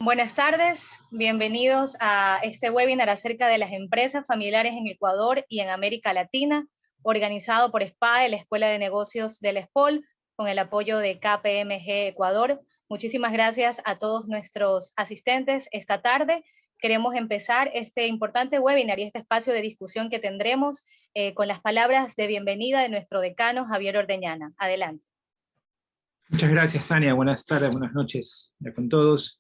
Buenas tardes, bienvenidos a este webinar acerca de las empresas familiares en Ecuador y en América Latina, organizado por SPAE, la Escuela de Negocios del ESPOL, con el apoyo de KPMG Ecuador. Muchísimas gracias a todos nuestros asistentes esta tarde. Queremos empezar este importante webinar y este espacio de discusión que tendremos con las palabras de bienvenida de nuestro decano Javier Ordeñana. Adelante. Muchas gracias, Tania. Buenas tardes, buenas noches con todos.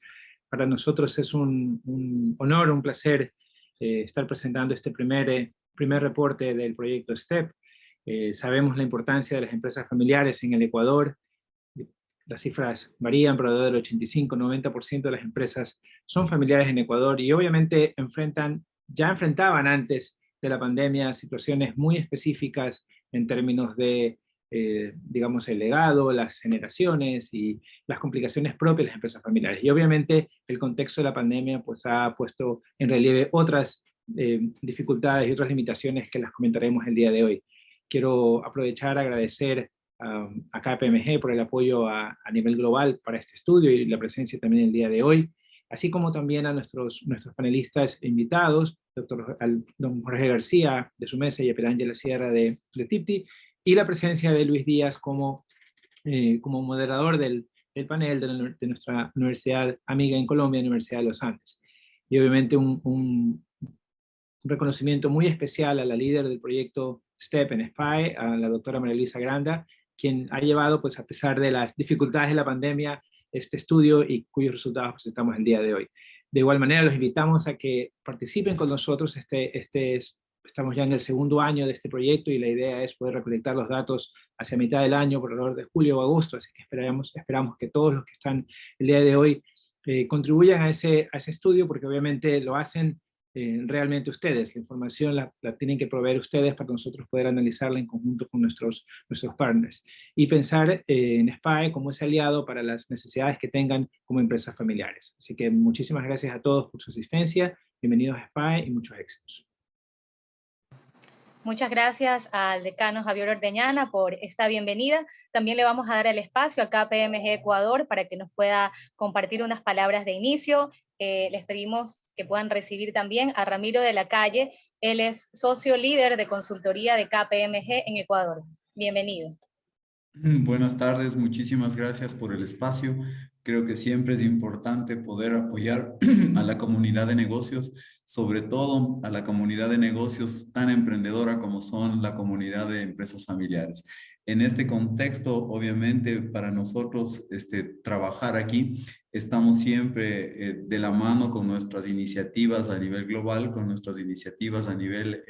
Para nosotros es un honor, un placer estar presentando este primer reporte del proyecto STEP. Sabemos la importancia de las empresas familiares en el Ecuador. Las cifras varían, pero del 85-90% de las empresas son familiares en Ecuador y obviamente ya enfrentaban antes de la pandemia situaciones muy específicas en términos de digamos, el legado, las generaciones y las complicaciones propias de las empresas familiares. Y obviamente el contexto de la pandemia pues, ha puesto en relieve otras dificultades y otras limitaciones que las comentaremos el día de hoy. Quiero aprovechar a agradecer a KPMG por el apoyo a nivel global para este estudio y la presencia también el día de hoy, así como también a nuestros panelistas invitados, don Jorge García de Sumesa y a Perángela Sierra de TIPTI, y la presencia de Luis Díaz como moderador del panel de nuestra universidad amiga en Colombia, Universidad de los Andes. Y obviamente un reconocimiento muy especial a la líder del proyecto STEP en SPAE, a la doctora María Luisa Granda, quien ha llevado, pues a pesar de las dificultades de la pandemia, este estudio y cuyos resultados presentamos el día de hoy. De igual manera, los invitamos a que participen con nosotros. Estamos ya en el segundo año de este proyecto y la idea es poder recolectar los datos hacia mitad del año, por alrededor de julio o agosto, así que esperamos que todos los que están el día de hoy contribuyan a ese estudio, porque obviamente lo hacen realmente ustedes. La información la tienen que proveer ustedes para nosotros poder analizarla en conjunto con nuestros partners y pensar en SPAE como ese aliado para las necesidades que tengan como empresas familiares. Así que muchísimas gracias a todos por su asistencia, bienvenidos a SPAE y muchos éxitos. Muchas gracias al decano Javier Ordeñana por esta bienvenida. También le vamos a dar el espacio a KPMG Ecuador para que nos pueda compartir unas palabras de inicio. Les pedimos que puedan recibir también a Ramiro de la Calle. Él es socio líder de consultoría de KPMG en Ecuador. Bienvenido. Buenas tardes, muchísimas gracias por el espacio. Creo que siempre es importante poder apoyar a la comunidad de negocios, sobre todo a la comunidad de negocios tan emprendedora como son la comunidad de empresas familiares. En este contexto, obviamente, para nosotros trabajar aquí, estamos siempre de la mano con nuestras iniciativas a nivel global, con nuestras iniciativas a nivel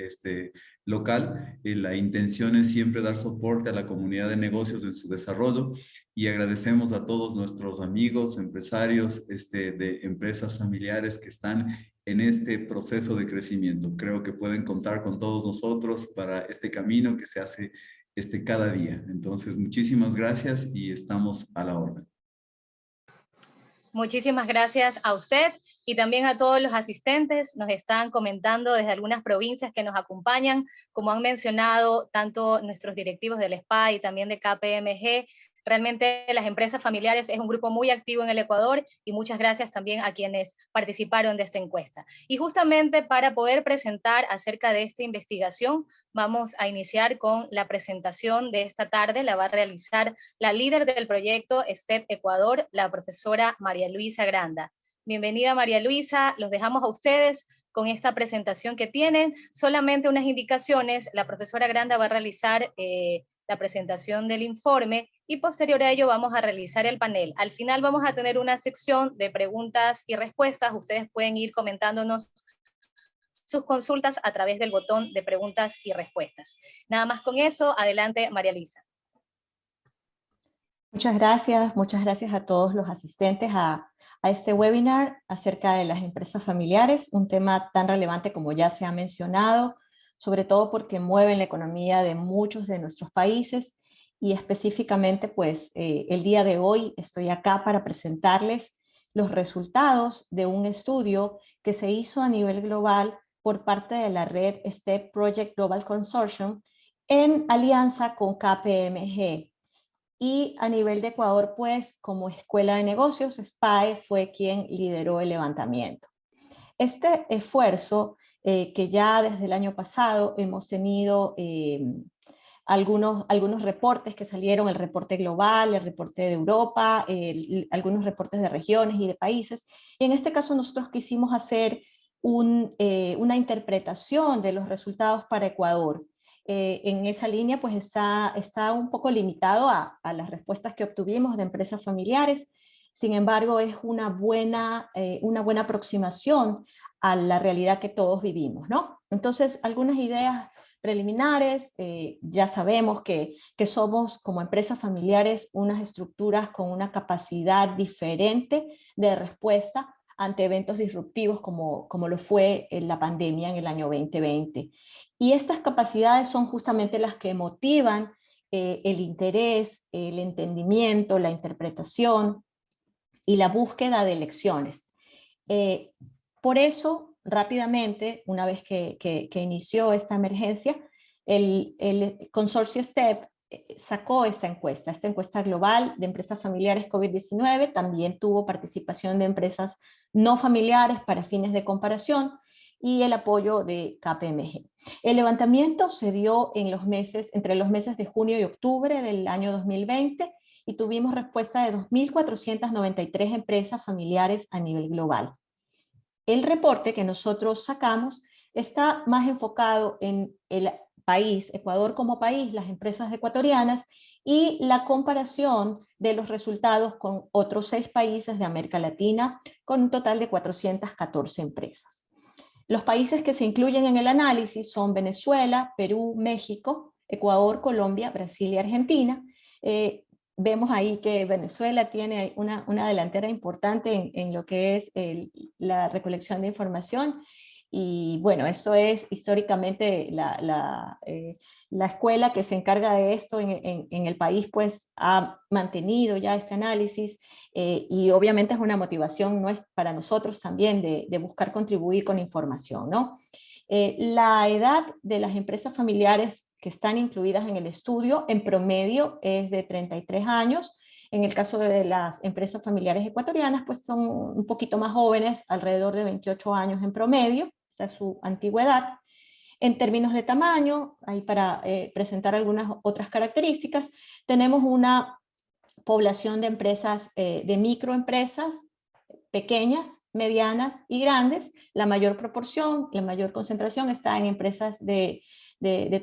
local. La intención es siempre dar soporte a la comunidad de negocios en su desarrollo y agradecemos a todos nuestros amigos, empresarios de empresas familiares que están en este proceso de crecimiento. Creo que pueden contar con todos nosotros para este camino que se hace cada día. Entonces, muchísimas gracias y estamos a la orden. Muchísimas gracias a usted y también a todos los asistentes. Nos están comentando desde algunas provincias que nos acompañan, como han mencionado tanto nuestros directivos del SPAE y también de KPMG. Realmente las empresas familiares es un grupo muy activo en el Ecuador y muchas gracias también a quienes participaron de esta encuesta. Y justamente para poder presentar acerca de esta investigación, vamos a iniciar con la presentación de esta tarde. La va a realizar la líder del proyecto STEP Ecuador, la profesora María Luisa Granda. Bienvenida, María Luisa. Los dejamos a ustedes con esta presentación que tienen. Solamente unas indicaciones. La profesora Granda va a realizar la presentación del informe y posterior a ello vamos a realizar el panel. Al final vamos a tener una sección de preguntas y respuestas. Ustedes pueden ir comentándonos sus consultas a través del botón de preguntas y respuestas. Nada más con eso. Adelante, María Luisa. Muchas gracias a todos los asistentes a este webinar acerca de las empresas familiares, un tema tan relevante como ya se ha mencionado, sobre todo porque mueven la economía de muchos de nuestros países y específicamente pues el día de hoy estoy acá para presentarles los resultados de un estudio que se hizo a nivel global por parte de la red STEP Project Global Consortium en alianza con KPMG. y a nivel de Ecuador, pues como Escuela de Negocios, SPAE fue quien lideró el levantamiento. Este esfuerzo, que ya desde el año pasado hemos tenido algunos reportes que salieron, el reporte global, el reporte de Europa, algunos reportes de regiones y de países. Y en este caso nosotros quisimos hacer una interpretación de los resultados para Ecuador. En esa línea pues está un poco limitado a las respuestas que obtuvimos de empresas familiares. Sin embargo, es una buena aproximación a la realidad que todos vivimos, ¿no? Entonces, algunas ideas preliminares. Ya sabemos que somos como empresas familiares unas estructuras con una capacidad diferente de respuesta ante eventos disruptivos como lo fue la pandemia en el año 2020. Y estas capacidades son justamente las que motivan el interés, el entendimiento, la interpretación y la búsqueda de lecciones. Por eso, rápidamente, una vez que inició esta emergencia, el consorcio STEP sacó esta encuesta global de empresas familiares COVID-19, también tuvo participación de empresas no familiares para fines de comparación y el apoyo de KPMG. El levantamiento se dio entre los meses de junio y octubre del año 2020 y tuvimos respuesta de 2.493 empresas familiares a nivel global. El reporte que nosotros sacamos está más enfocado en el país, Ecuador como país, las empresas ecuatorianas, y la comparación de los resultados con otros 6 países de América Latina, con un total de 414 empresas. Los países que se incluyen en el análisis son Venezuela, Perú, México, Ecuador, Colombia, Brasil y Argentina. Vemos ahí que Venezuela tiene una delantera importante en lo que es la recolección de información. Y bueno, esto es históricamente la escuela que se encarga de esto en el país, pues ha mantenido ya este análisis y obviamente es una motivación para nosotros también de buscar contribuir con información, ¿no? La edad de las empresas familiares que están incluidas en el estudio en promedio es de 33 años. En el caso de las empresas familiares ecuatorianas, pues son un poquito más jóvenes, alrededor de 28 años en promedio, esa es su antigüedad. En términos de tamaño, ahí para presentar algunas otras características, tenemos una población de empresas, de microempresas, pequeñas, medianas y grandes. La mayor proporción, la mayor concentración está en empresas de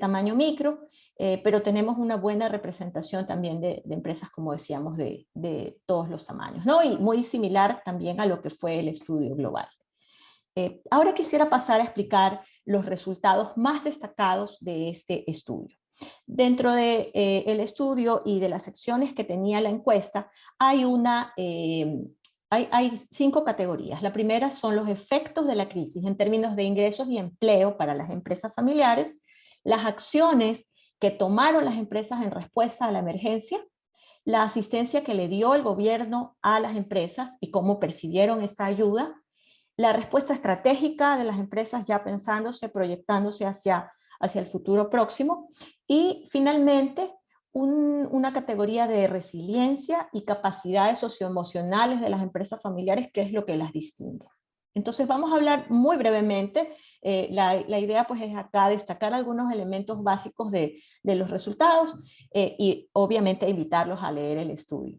tamaño micro, pero tenemos una buena representación también de empresas, como decíamos, de todos los tamaños, ¿no? Y muy similar también a lo que fue el estudio global. Ahora quisiera pasar a explicar los resultados más destacados de este estudio. Dentro del estudio y de las secciones que tenía la encuesta, hay 5 categorías. La primera son los efectos de la crisis en términos de ingresos y empleo para las empresas familiares, las acciones que tomaron las empresas en respuesta a la emergencia, la asistencia que le dio el gobierno a las empresas y cómo percibieron esta ayuda, la respuesta estratégica de las empresas ya pensándose, proyectándose hacia el futuro próximo, y finalmente una categoría de resiliencia y capacidades socioemocionales de las empresas familiares, que es lo que las distingue. Entonces vamos a hablar muy brevemente, la idea pues es acá destacar algunos elementos básicos de los resultados y obviamente invitarlos a leer el estudio.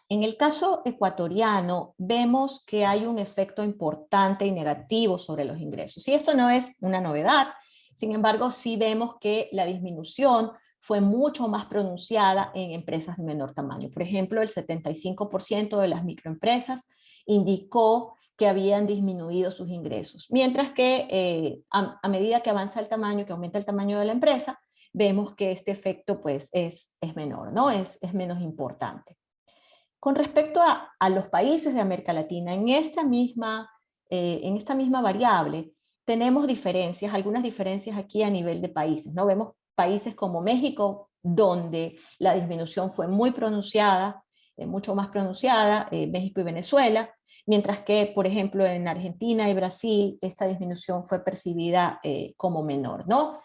En el caso ecuatoriano, vemos que hay un efecto importante y negativo sobre los ingresos. Y esto no es una novedad, sin embargo, sí vemos que la disminución fue mucho más pronunciada en empresas de menor tamaño. Por ejemplo, el 75% de las microempresas indicó que habían disminuido sus ingresos, mientras que a medida que avanza el tamaño, que aumenta el tamaño de la empresa, vemos que este efecto pues, es menor, ¿no? Es menos importante. Con respecto a los países de América Latina, en esta misma variable tenemos diferencias, algunas diferencias aquí a nivel de países, ¿no? Vemos países como México, donde la disminución fue muy pronunciada, mucho más pronunciada, México y Venezuela, mientras que, por ejemplo, en Argentina y Brasil, esta disminución fue percibida como menor, ¿no?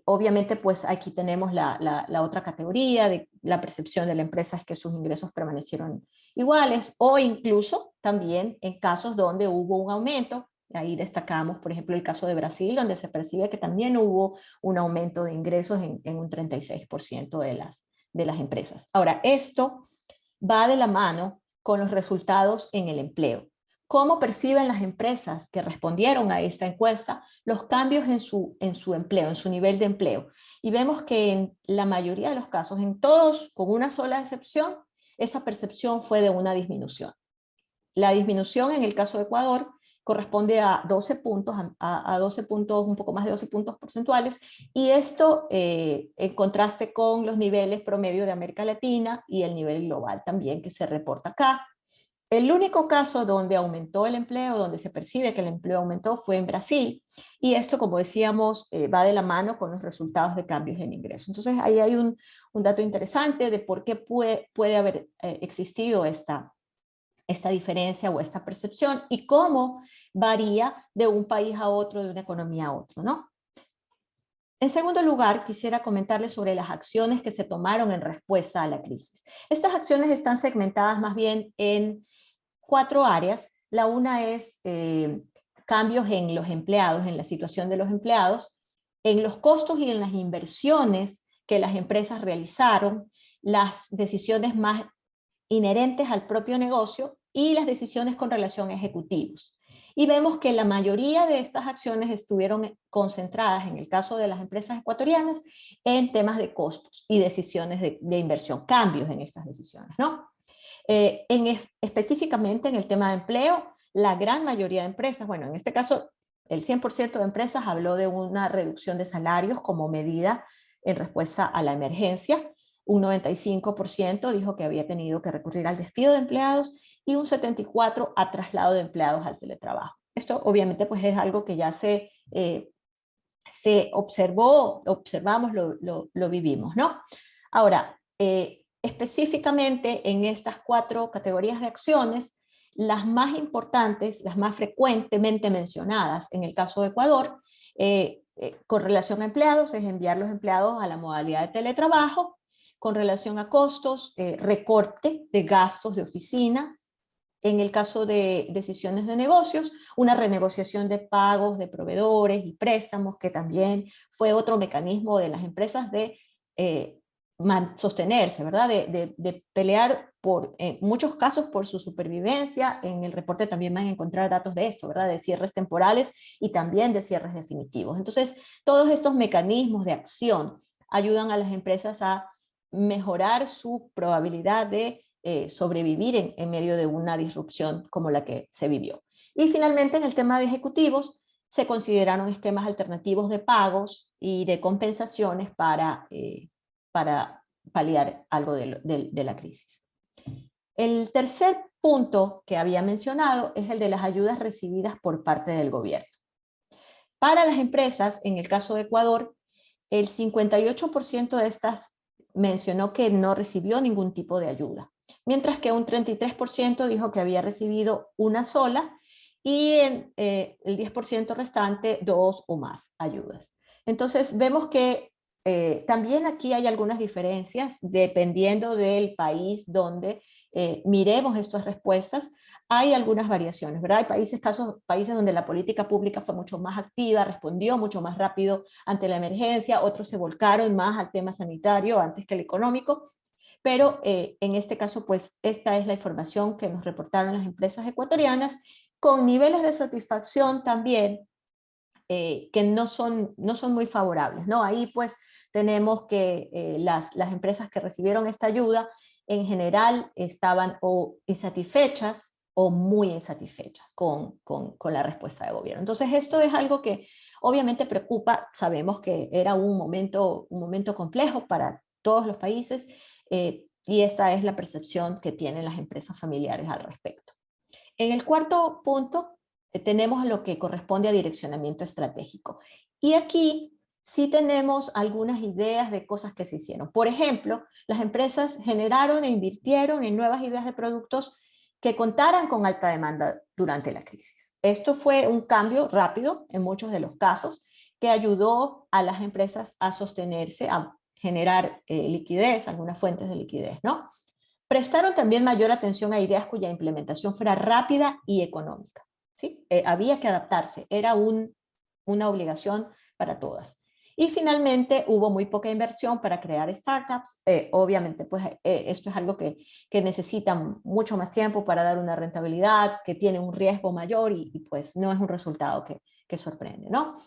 Obviamente, pues aquí tenemos la otra categoría de la percepción de la empresa es que sus ingresos permanecieron iguales, o incluso también en casos donde hubo un aumento. Ahí destacamos, por ejemplo, el caso de Brasil, donde se percibe que también hubo un aumento de ingresos en un 36% de las empresas. Ahora, esto va de la mano con los resultados en el empleo. ¿Cómo perciben las empresas que respondieron a esta encuesta los cambios en su empleo, en su nivel de empleo? Y vemos que en la mayoría de los casos, en todos, con una sola excepción, esa percepción fue de una disminución. La disminución en el caso de Ecuador corresponde a 12 puntos, a 12 puntos, un poco más de 12 puntos porcentuales, y esto en contraste con los niveles promedio de América Latina y el nivel global también que se reporta acá. El único caso donde aumentó el empleo, donde se percibe que el empleo aumentó, fue en Brasil, y esto, como decíamos, va de la mano con los resultados de cambios en ingresos. Entonces, ahí hay un dato interesante de por qué puede haber existido esta diferencia o esta percepción y cómo varía de un país a otro, de una economía a otro, ¿no? En segundo lugar, quisiera comentarles sobre las acciones que se tomaron en respuesta a la crisis. Estas acciones están segmentadas más bien en 4 áreas. La una es cambios en los empleados, en la situación de los empleados, en los costos y en las inversiones que las empresas realizaron, las decisiones más inherentes al propio negocio y las decisiones con relación a ejecutivos. Y vemos que la mayoría de estas acciones estuvieron concentradas, en el caso de las empresas ecuatorianas, en temas de costos y decisiones de inversión, cambios en estas decisiones, ¿no? Específicamente en el tema de empleo, la gran mayoría de empresas, bueno, en este caso el 100% de empresas habló de una reducción de salarios como medida en respuesta a la emergencia. Un 95% dijo que había tenido que recurrir al despido de empleados y un 74% a traslado de empleados al teletrabajo. Esto obviamente pues es algo que ya se observamos, lo vivimos, ¿no? Ahora, específicamente en estas 4 categorías de acciones, las más importantes, las más frecuentemente mencionadas en el caso de Ecuador, con relación a empleados, es enviar los empleados a la modalidad de teletrabajo. Con relación a costos, recorte de gastos de oficina. En el caso de decisiones de negocios, una renegociación de pagos de proveedores y préstamos, que también fue otro mecanismo de las empresas de sostenerse, ¿verdad? De pelear en muchos casos por su supervivencia. En el reporte también van a encontrar datos de esto, ¿verdad? De cierres temporales y también de cierres definitivos. Entonces, todos estos mecanismos de acción ayudan a las empresas a mejorar su probabilidad de sobrevivir en medio de una disrupción como la que se vivió. Y finalmente, en el tema de ejecutivos, se consideraron esquemas alternativos de pagos y de compensaciones para paliar algo de la crisis. El tercer punto que había mencionado es el de las ayudas recibidas por parte del gobierno. Para las empresas, en el caso de Ecuador, el 58% de estas mencionó que no recibió ningún tipo de ayuda, mientras que un 33% dijo que había recibido una sola y el 10% restante 2 o más ayudas. Entonces vemos que también aquí hay algunas diferencias dependiendo del país donde miremos estas respuestas. Hay algunas variaciones, ¿verdad? Hay países donde la política pública fue mucho más activa, respondió mucho más rápido ante la emergencia, otros se volcaron más al tema sanitario antes que el económico, pero en este caso, pues esta es la información que nos reportaron las empresas ecuatorianas, con niveles de satisfacción también que no son muy favorables, ¿no? Ahí pues tenemos que las empresas que recibieron esta ayuda en general estaban o insatisfechas o muy insatisfechas con la respuesta del gobierno. Entonces esto es algo que obviamente preocupa. Sabemos que era un momento complejo para todos los países y esta es la percepción que tienen las empresas familiares al respecto. En el cuarto punto tenemos lo que corresponde a direccionamiento estratégico. Y aquí sí tenemos algunas ideas de cosas que se hicieron. Por ejemplo, las empresas generaron e invirtieron en nuevas ideas de productos que contaran con alta demanda durante la crisis. Esto fue un cambio rápido en muchos de los casos que ayudó a las empresas a sostenerse, a generar liquidez, algunas fuentes de liquidez, ¿no? Prestaron también mayor atención a ideas cuya implementación fuera rápida y económica, ¿sí? Había que adaptarse, era una obligación para todas. Y finalmente hubo muy poca inversión para crear startups. Obviamente, pues esto es algo que necesita mucho más tiempo para dar una rentabilidad, que tiene un riesgo mayor y pues no es un resultado que sorprende, ¿no?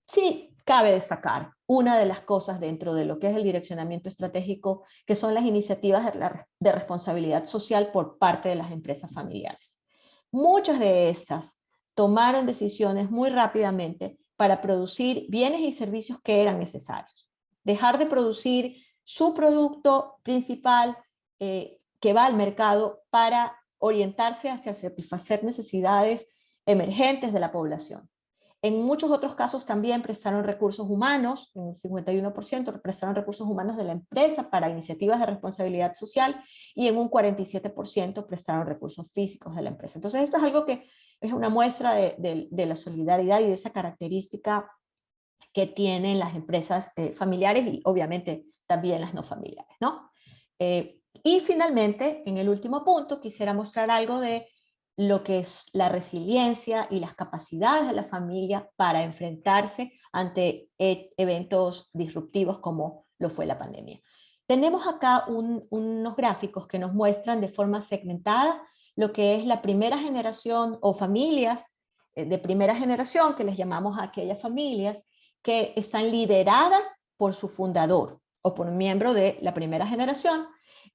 Sí, cabe destacar una de las cosas dentro de lo que es el direccionamiento estratégico, que son las iniciativas de responsabilidad social por parte de las empresas familiares. Muchas de estas tomaron decisiones muy rápidamente para producir bienes y servicios que eran necesarios. Dejar de producir su producto principal que va al mercado para orientarse hacia satisfacer necesidades emergentes de la población. En muchos otros casos también prestaron recursos humanos, en el 51% prestaron recursos humanos de la empresa para iniciativas de responsabilidad social y en un 47% prestaron recursos físicos de la empresa. Entonces esto es algo que es una muestra de la solidaridad y de esa característica que tienen las empresas familiares y obviamente también las no familiares, ¿no? Y finalmente, en el último punto, quisiera mostrar algo de lo que es la resiliencia y las capacidades de la familia para enfrentarse ante eventos disruptivos como lo fue la pandemia. Tenemos acá unos gráficos que nos muestran de forma segmentada lo que es la primera generación o familias de primera generación, que les llamamos a aquellas familias que están lideradas por su fundador o por un miembro de la primera generación.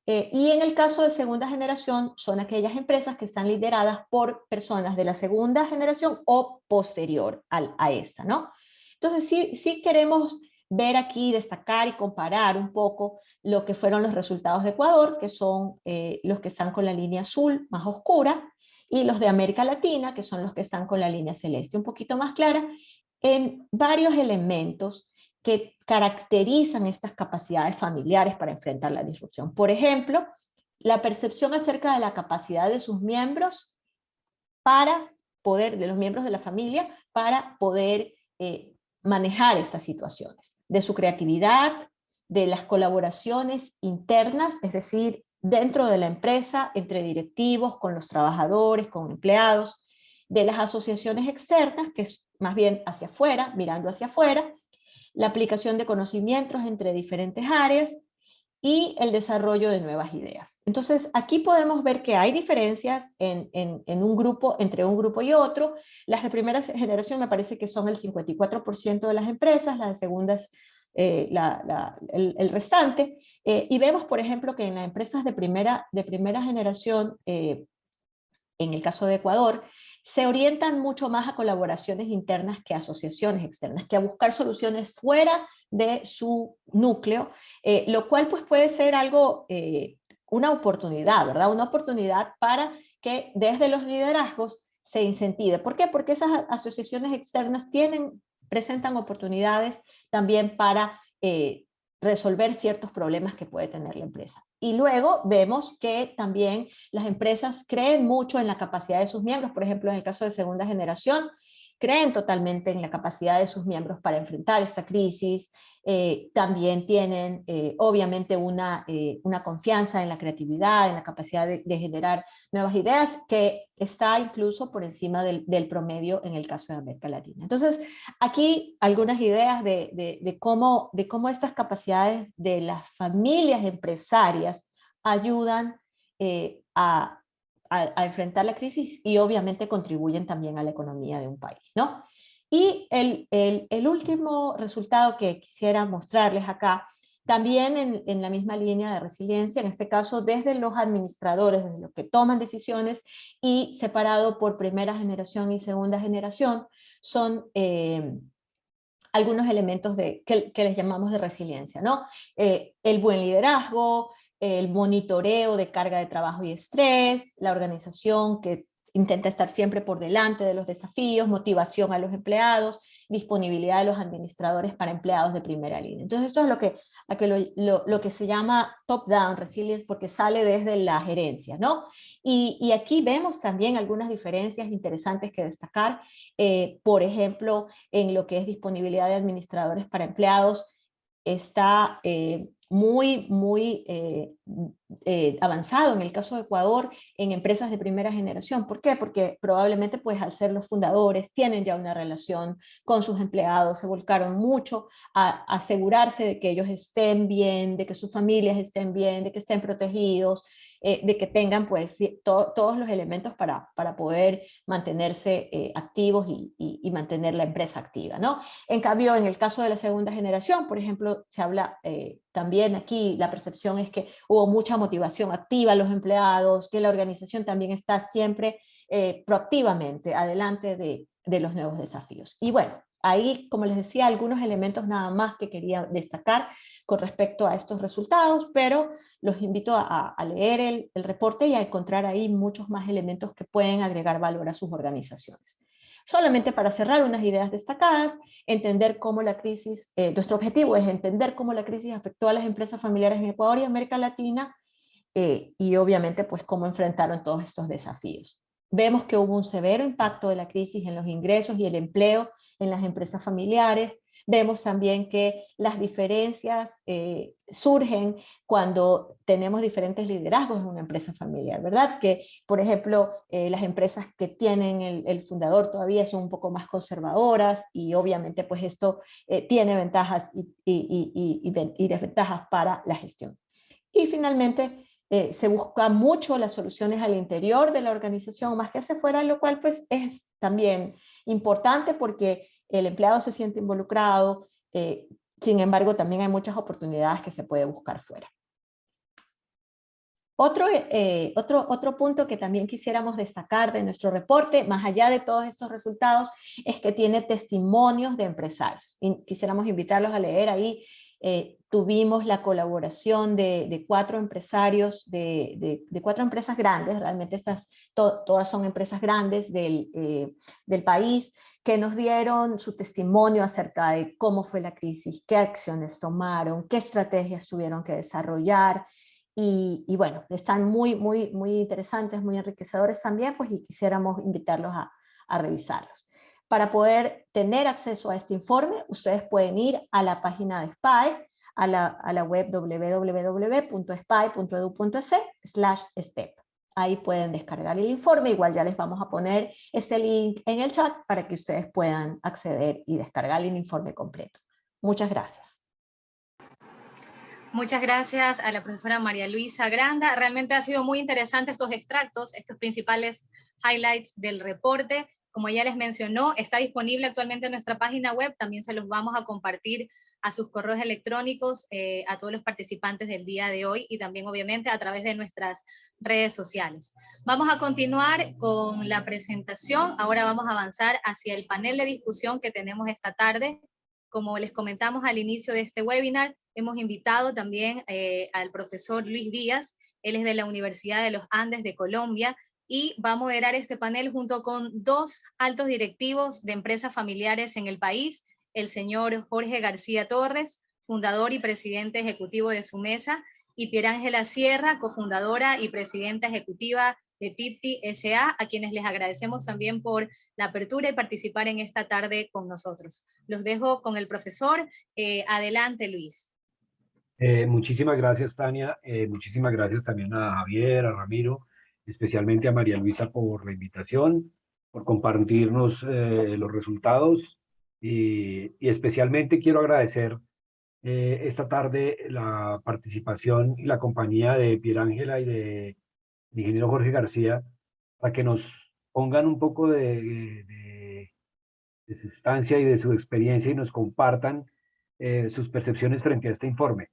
Y en el caso de segunda generación son aquellas empresas que están lideradas por personas de la segunda generación o posterior a esa, ¿no? Entonces sí queremos ver aquí, destacar y comparar un poco lo que fueron los resultados de Ecuador, que son los que están con la línea azul más oscura, y los de América Latina, que son los que están con la línea celeste un poquito más clara, en varios elementos que caracterizan estas capacidades familiares para enfrentar la disrupción. Por ejemplo, la percepción acerca de la capacidad de sus miembros de los miembros de la familia, para poder manejar estas situaciones, de su creatividad, de las colaboraciones internas, es decir, dentro de la empresa, entre directivos, con los trabajadores, con empleados, de las asociaciones externas, que es más bien hacia afuera, mirando hacia afuera, la aplicación de conocimientos entre diferentes áreas y el desarrollo de nuevas ideas. Entonces, aquí podemos ver que hay diferencias entre un grupo y otro. Las de primera generación me parece que son el 54% de las empresas, las de segundas el restante, y vemos, por ejemplo, que en las empresas de primera generación, en el caso de Ecuador, se orientan mucho más a colaboraciones internas que a asociaciones externas, que a buscar soluciones fuera de su núcleo, lo cual pues puede ser algo, una oportunidad, ¿verdad? Una oportunidad para que desde los liderazgos se incentive. ¿Por qué? Porque esas asociaciones externas presentan oportunidades también para resolver ciertos problemas que puede tener la empresa. Y luego vemos que también las empresas creen mucho en la capacidad de sus miembros. Por ejemplo, en el caso de segunda generación, creen totalmente en la capacidad de sus miembros para enfrentar esta crisis. También tienen obviamente una confianza en la creatividad, en la capacidad de generar nuevas ideas, que está incluso por encima del promedio en el caso de América Latina. Entonces, aquí algunas ideas de cómo estas capacidades de las familias empresarias ayudan a enfrentar la crisis y obviamente contribuyen también a la economía de un país, ¿no? Y el último resultado que quisiera mostrarles acá, también en la misma línea de resiliencia, en este caso desde los administradores, desde los que toman decisiones, y separado por primera generación y segunda generación, son algunos elementos que les llamamos de resiliencia, ¿no? El buen liderazgo, el monitoreo de carga de trabajo y estrés, la organización que intenta estar siempre por delante de los desafíos, motivación a los empleados, disponibilidad de los administradores para empleados de primera línea. Entonces esto es a que lo que se llama top-down resilience, porque sale desde la gerencia, ¿no? Y aquí vemos también algunas diferencias interesantes que destacar, por ejemplo, en lo que es disponibilidad de administradores para empleados, está muy avanzado en el caso de Ecuador en empresas de primera generación. ¿Por qué? Porque probablemente pues al ser los fundadores tienen ya una relación con sus empleados, se volcaron mucho a asegurarse de que ellos estén bien, de que sus familias estén bien, de que estén protegidos, de que tengan pues todos los elementos para poder mantenerse activos y mantener la empresa activa, ¿no? En cambio, en el caso de la segunda generación, por ejemplo, se habla también aquí, la percepción es que hubo mucha motivación activa a los empleados, que la organización también está siempre proactivamente adelante de los nuevos desafíos. Y bueno, ahí, como les decía, algunos elementos nada más que quería destacar con respecto a estos resultados, pero los invito a leer el reporte y a encontrar ahí muchos más elementos que pueden agregar valor a sus organizaciones. Solamente para cerrar unas ideas destacadas, entender cómo la crisis, nuestro objetivo es entender cómo la crisis afectó a las empresas familiares en Ecuador y América Latina, y obviamente pues cómo enfrentaron todos estos desafíos. Vemos que hubo un severo impacto de la crisis en los ingresos y el empleo en las empresas familiares. Vemos también que las diferencias surgen cuando tenemos diferentes liderazgos en una empresa familiar, ¿verdad? Que, por ejemplo, las empresas que tienen el fundador todavía son un poco más conservadoras y obviamente pues esto tiene ventajas y desventajas para la gestión. Y finalmente, se buscan mucho las soluciones al interior de la organización más que hacia afuera, lo cual pues es también importante porque el empleado se siente involucrado, sin embargo también hay muchas oportunidades que se puede buscar fuera. Otro punto que también quisiéramos destacar de nuestro reporte, más allá de todos estos resultados, es que tiene testimonios de empresarios. Y quisiéramos invitarlos a leer ahí. Tuvimos la colaboración de 4 empresarios, de 4 empresas grandes, realmente todas son empresas grandes del país, que nos dieron su testimonio acerca de cómo fue la crisis, qué acciones tomaron, qué estrategias tuvieron que desarrollar, y bueno, están muy interesantes, muy enriquecedores también, pues, y quisiéramos invitarlos a revisarlos. Para poder tener acceso a este informe, ustedes pueden ir a la página de SPY, a la web www.spy.edu.es/step. Ahí pueden descargar el informe, igual ya les vamos a poner este link en el chat para que ustedes puedan acceder y descargar el informe completo. Muchas gracias. Muchas gracias a la profesora María Luisa Granda. Realmente ha sido muy interesante estos extractos, estos principales highlights del reporte. Como ya les mencionó, está disponible actualmente en nuestra página web. También se los vamos a compartir a sus correos electrónicos, a todos los participantes del día de hoy y también obviamente a través de nuestras redes sociales. Vamos a continuar con la presentación. Ahora vamos a avanzar hacia el panel de discusión que tenemos esta tarde. Como les comentamos al inicio de este webinar, hemos invitado también al profesor Luis Díaz. Él es de la Universidad de los Andes de Colombia y va a moderar este panel junto con 2 altos directivos de empresas familiares en el país, el señor Jorge García Torres, fundador y presidente ejecutivo de Sumesa, y Pierángela Sierra, cofundadora y presidenta ejecutiva de TIPTI S.A., a quienes les agradecemos también por la apertura y participar en esta tarde con nosotros. Los dejo con el profesor. Adelante, Luis. Muchísimas gracias, Tania. Muchísimas gracias también a Javier, a Ramiro, especialmente a María Luisa por la invitación, por compartirnos los resultados y especialmente quiero agradecer esta tarde la participación y la compañía de Pierángela y de ingeniero Jorge García para que nos pongan un poco de su estancia y de su experiencia y nos compartan sus percepciones frente a este informe.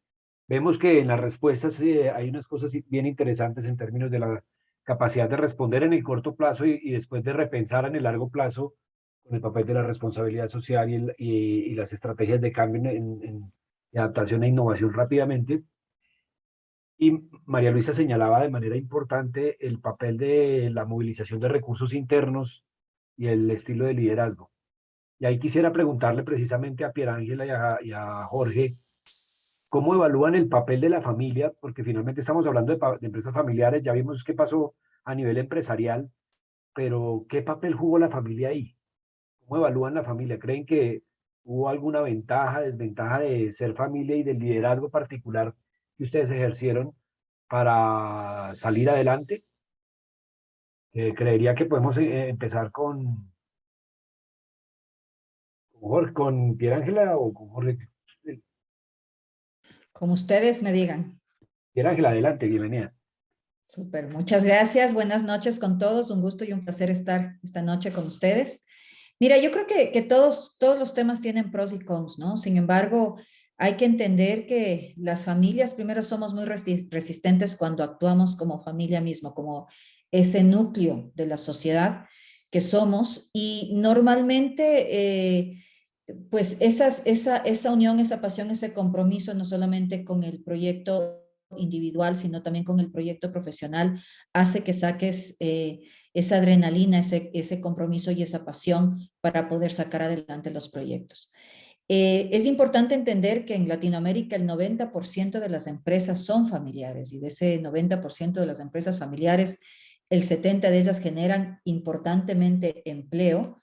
Vemos que en las respuestas hay unas cosas bien interesantes en términos de la capacidad de responder en el corto plazo y después de repensar en el largo plazo con el papel de la responsabilidad social y las estrategias de cambio en adaptación e innovación rápidamente. Y María Luisa señalaba de manera importante el papel de la movilización de recursos internos y el estilo de liderazgo. Y ahí quisiera preguntarle precisamente a Pierángela y a Jorge, ¿cómo evalúan el papel de la familia? Porque finalmente estamos hablando de empresas familiares, ya vimos qué pasó a nivel empresarial, pero ¿qué papel jugó la familia ahí? ¿Cómo evalúan la familia? ¿Creen que hubo alguna ventaja, desventaja de ser familia y del liderazgo particular que ustedes ejercieron para salir adelante? Creería que podemos empezar con Piera Ángela o con Jorge. Como ustedes me digan. Piera Ángela, adelante, bienvenida. Súper, muchas gracias. Buenas noches con todos. Un gusto y un placer estar esta noche con ustedes. Mira, yo creo que todos los temas tienen pros y cons, ¿no? Sin embargo, hay que entender que las familias, primero, somos muy resistentes cuando actuamos como familia mismo, como ese núcleo de la sociedad que somos. Y normalmente, pues esa unión, esa pasión, ese compromiso, no solamente con el proyecto individual, sino también con el proyecto profesional, hace que saques esa adrenalina, ese compromiso y esa pasión para poder sacar adelante los proyectos. Es importante entender que en Latinoamérica el 90% de las empresas son familiares y de ese 90% de las empresas familiares, el 70% de ellas generan importantemente empleo.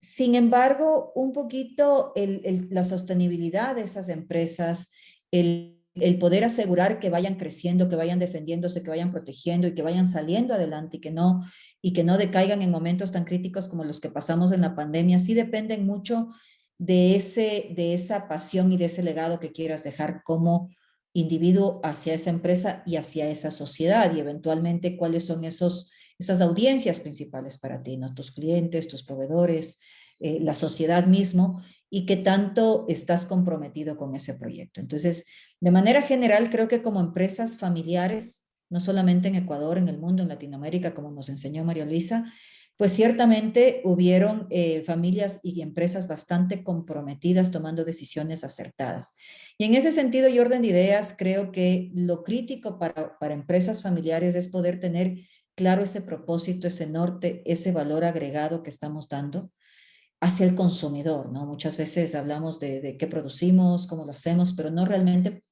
Sin embargo, un poquito la sostenibilidad de esas empresas, el poder asegurar que vayan creciendo, que vayan defendiéndose, que vayan protegiendo y que vayan saliendo adelante y que no decaigan en momentos tan críticos como los que pasamos en la pandemia, sí dependen mucho de esa pasión y de ese legado que quieras dejar como individuo hacia esa empresa y hacia esa sociedad, y eventualmente cuáles son esas audiencias principales para ti, ¿no? Tus clientes, tus proveedores, la sociedad mismo, y qué tanto estás comprometido con ese proyecto. Entonces, de manera general, creo que como empresas familiares, no solamente en Ecuador, en el mundo, en Latinoamérica, como nos enseñó María Luisa, pues ciertamente hubieron familias y empresas bastante comprometidas tomando decisiones acertadas. Y en ese sentido y orden de ideas, creo que lo crítico para empresas familiares es poder tener claro ese propósito, ese norte, ese valor agregado que estamos dando hacia el consumidor, ¿no? Muchas veces hablamos de qué producimos, cómo lo hacemos, pero no realmente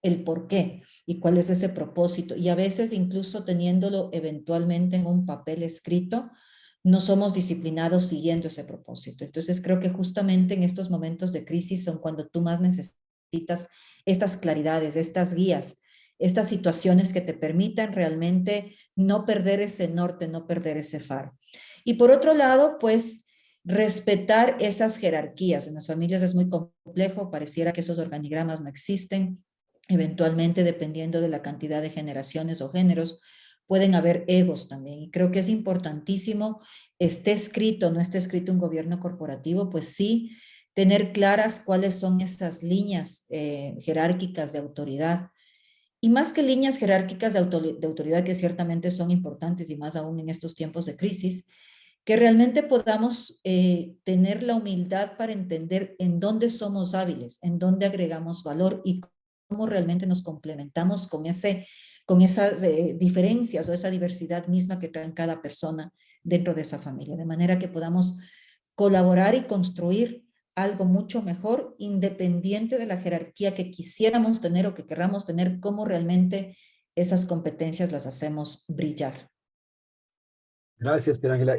el por qué y cuál es ese propósito. Y a veces incluso teniéndolo eventualmente en un papel escrito, no somos disciplinados siguiendo ese propósito. Entonces creo que justamente en estos momentos de crisis son cuando tú más necesitas estas claridades, estas guías, estas situaciones que te permitan realmente no perder ese norte, no perder ese faro. Y por otro lado, pues respetar esas jerarquías. En las familias es muy complejo, pareciera que esos organigramas no existen. Eventualmente, dependiendo de la cantidad de generaciones o géneros, pueden haber egos también. Y creo que es importantísimo, esté escrito o no esté escrito un gobierno corporativo, pues sí, tener claras cuáles son esas líneas jerárquicas de autoridad. Y más que líneas jerárquicas de autoridad, que ciertamente son importantes y más aún en estos tiempos de crisis, que realmente podamos tener la humildad para entender en dónde somos hábiles, en dónde agregamos valor y cómo realmente nos complementamos con esas diferencias o esa diversidad misma que traen cada persona dentro de esa familia, de manera que podamos colaborar y construir algo mucho mejor, independiente de la jerarquía que quisiéramos tener o que querramos tener, cómo realmente esas competencias las hacemos brillar. Gracias, Piera Ángela.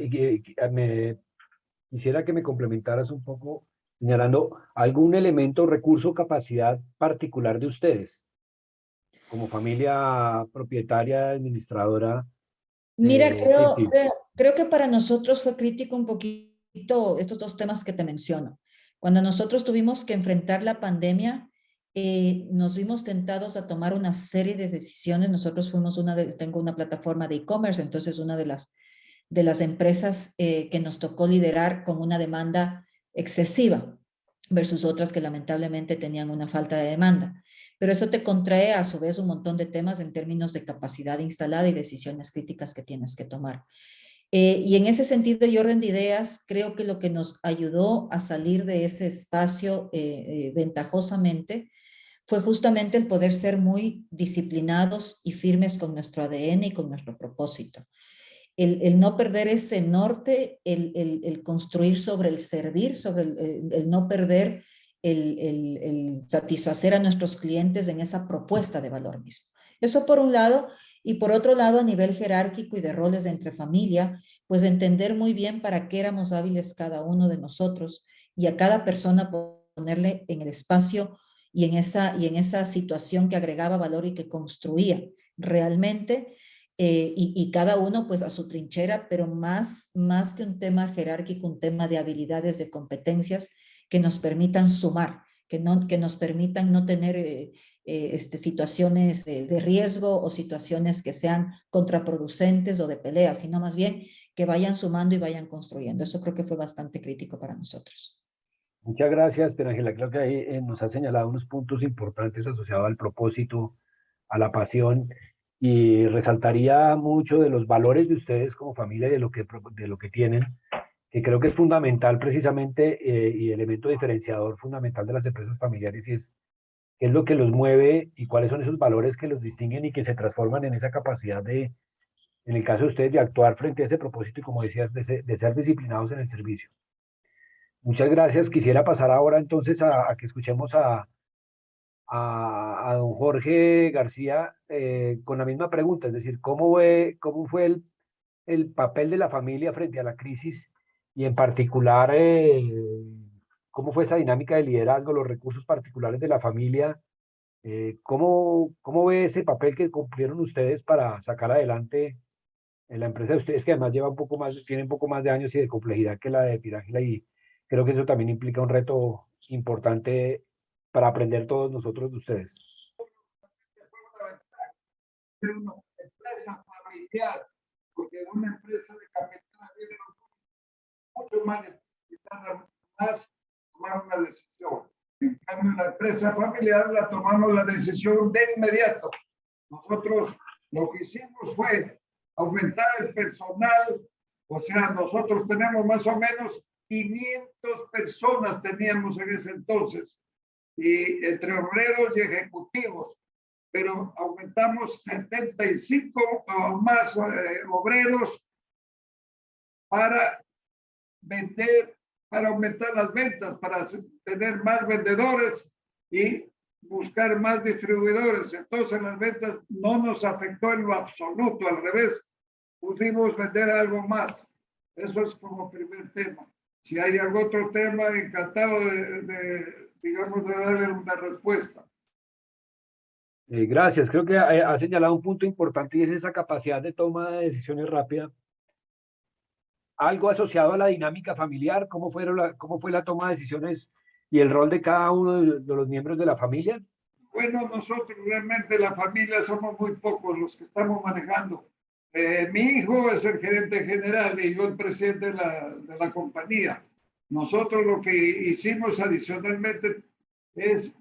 Quisiera que me complementaras un poco señalando algún elemento, recurso, capacidad particular de ustedes como familia propietaria, administradora. Mira, Tintin. creo que para nosotros fue crítico un poquito estos dos temas que te menciono. Cuando nosotros tuvimos que enfrentar la pandemia, nos vimos tentados a tomar una serie de decisiones. Nosotros fuimos tengo una plataforma de e-commerce, entonces una de las empresas que nos tocó liderar con una demanda excesiva versus otras que lamentablemente tenían una falta de demanda. Pero eso te contrae a su vez un montón de temas en términos de capacidad instalada y decisiones críticas que tienes que tomar. Y en ese sentido y orden de ideas, creo que lo que nos ayudó a salir de ese espacio ventajosamente fue justamente el poder ser muy disciplinados y firmes con nuestro ADN y con nuestro propósito. El no perder ese norte, el construir sobre el servir, sobre el no perder el satisfacer a nuestros clientes en esa propuesta de valor mismo. Eso por un lado, y por otro lado, a nivel jerárquico y de roles entre familia, pues entender muy bien para qué éramos hábiles cada uno de nosotros y a cada persona ponerle en el espacio y en esa situación que agregaba valor y que construía realmente, y cada uno pues a su trinchera, pero más que un tema jerárquico, un tema de habilidades, de competencias que nos permitan sumar, que nos permitan no tener situaciones de riesgo o situaciones que sean contraproducentes o de pelea, sino más bien que vayan sumando y vayan construyendo. Eso creo que fue bastante crítico para nosotros. Muchas gracias, pero Ángela, creo que ahí nos ha señalado unos puntos importantes asociados al propósito, a la pasión, y resaltaría mucho de los valores de ustedes como familia y de lo que tienen, que creo que es fundamental precisamente y elemento diferenciador fundamental de las empresas familiares, y es qué es lo que los mueve y cuáles son esos valores que los distinguen y que se transforman en esa capacidad de, en el caso de ustedes, de actuar frente a ese propósito y, como decías, de ser disciplinados en el servicio. Muchas gracias. Quisiera pasar ahora entonces a que escuchemos a don Jorge García con la misma pregunta, es decir, cómo fue el papel de la familia frente a la crisis y en particular cómo fue esa dinámica de liderazgo, los recursos particulares de la familia, cómo ve ese papel que cumplieron ustedes para sacar adelante en la empresa de ustedes, que además tiene un poco más de años y de complejidad que la de Pirángela, y creo que eso también implica un reto importante para aprender todos nosotros de ustedes. Una empresa familiar, porque una empresa de capital viene mucho más necesitada, más tomar una decisión. En cambio, en la empresa familiar la tomamos la decisión de inmediato. Nosotros lo que hicimos fue aumentar el personal, o sea, nosotros tenemos más o menos 500 personas teníamos en ese entonces, y entre obreros y ejecutivos, pero aumentamos 75 o más obreros para vender, para aumentar las ventas, para tener más vendedores y buscar más distribuidores. Entonces las ventas no nos afectó en lo absoluto, al revés, pudimos vender algo más. Eso es como primer tema. Si hay algún otro tema, encantado digamos, de darle una respuesta. Gracias, creo que ha señalado un punto importante y es esa capacidad de toma de decisiones rápida. Algo asociado a la dinámica familiar, cómo fue la toma de decisiones y el rol de cada uno de los miembros de la familia. Bueno, nosotros realmente la familia somos muy pocos los que estamos manejando. Mi hijo es el gerente general y yo el presidente de la compañía. Nosotros lo que hicimos adicionalmente es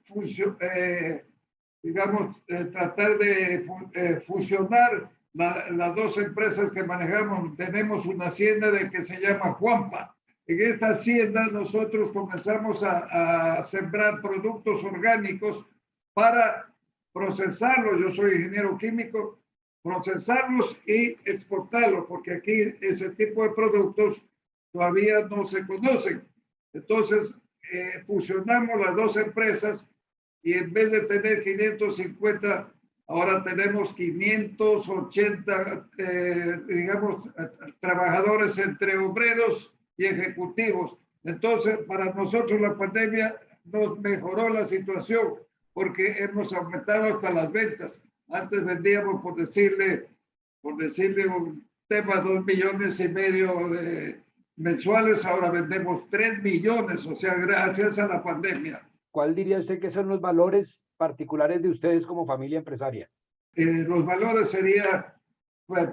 tratar de fusionar las dos empresas que manejamos. Tenemos una hacienda que se llama Juanpa. En esta hacienda nosotros comenzamos a sembrar productos orgánicos para procesarlos. Yo soy ingeniero químico, procesarlos y exportarlos, porque aquí ese tipo de productos todavía no se conocen. Entonces, fusionamos las dos empresas y en vez de tener 550, ahora tenemos 580, trabajadores entre obreros y ejecutivos. Entonces, para nosotros la pandemia nos mejoró la situación porque hemos aumentado hasta las ventas. Antes vendíamos, por decirle un tema, 2,5 millones mensuales, ahora vendemos 3 millones, o sea, gracias a la pandemia. ¿Cuál diría usted que son los valores particulares de ustedes como familia empresaria? Los valores sería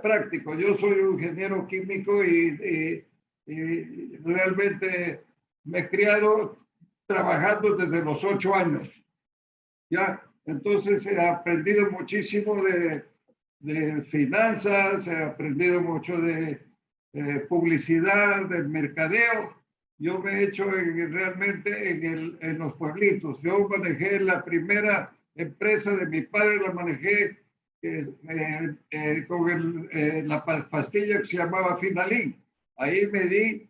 práctico. Yo soy un ingeniero químico y realmente me he criado trabajando desde los 8 años. ¿Ya? Entonces he aprendido muchísimo de finanzas, he aprendido mucho de publicidad, de mercadeo. Yo me he hecho realmente en los pueblitos. Yo manejé la primera empresa de mi padre, la manejé con la pastilla que se llamaba Finalín. Ahí me di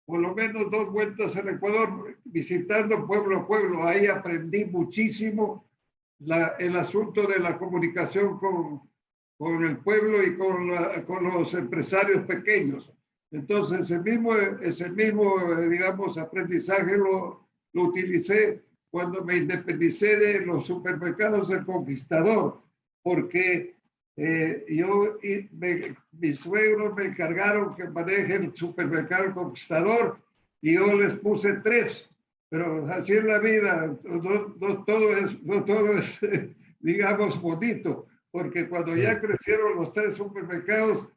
por lo menos 2 vueltas en Ecuador, visitando pueblo a pueblo. Ahí aprendí muchísimo el asunto de la comunicación con el pueblo y con los empresarios pequeños. Entonces, ese mismo digamos, aprendizaje lo utilicé cuando me independicé de los supermercados del Conquistador, porque mis suegros me encargaron que maneje el supermercado Conquistador y yo les puse 3, pero así es la vida, no todo es digamos, bonito, porque cuando ya crecieron los 3 supermercados,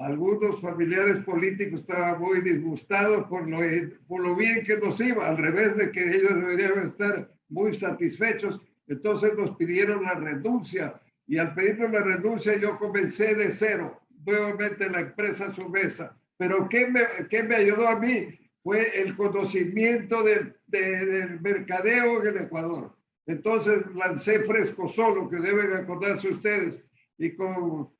algunos familiares políticos estaban muy disgustados por lo bien que nos iba, al revés de que ellos deberían estar muy satisfechos. Entonces nos pidieron la renuncia y al pedirnos la renuncia yo comencé de cero, nuevamente la empresa Sumesa. Pero ¿qué me ayudó a mí? Fue el conocimiento del mercadeo en el Ecuador. Entonces lancé Fresco Solo, que deben acordarse ustedes, y con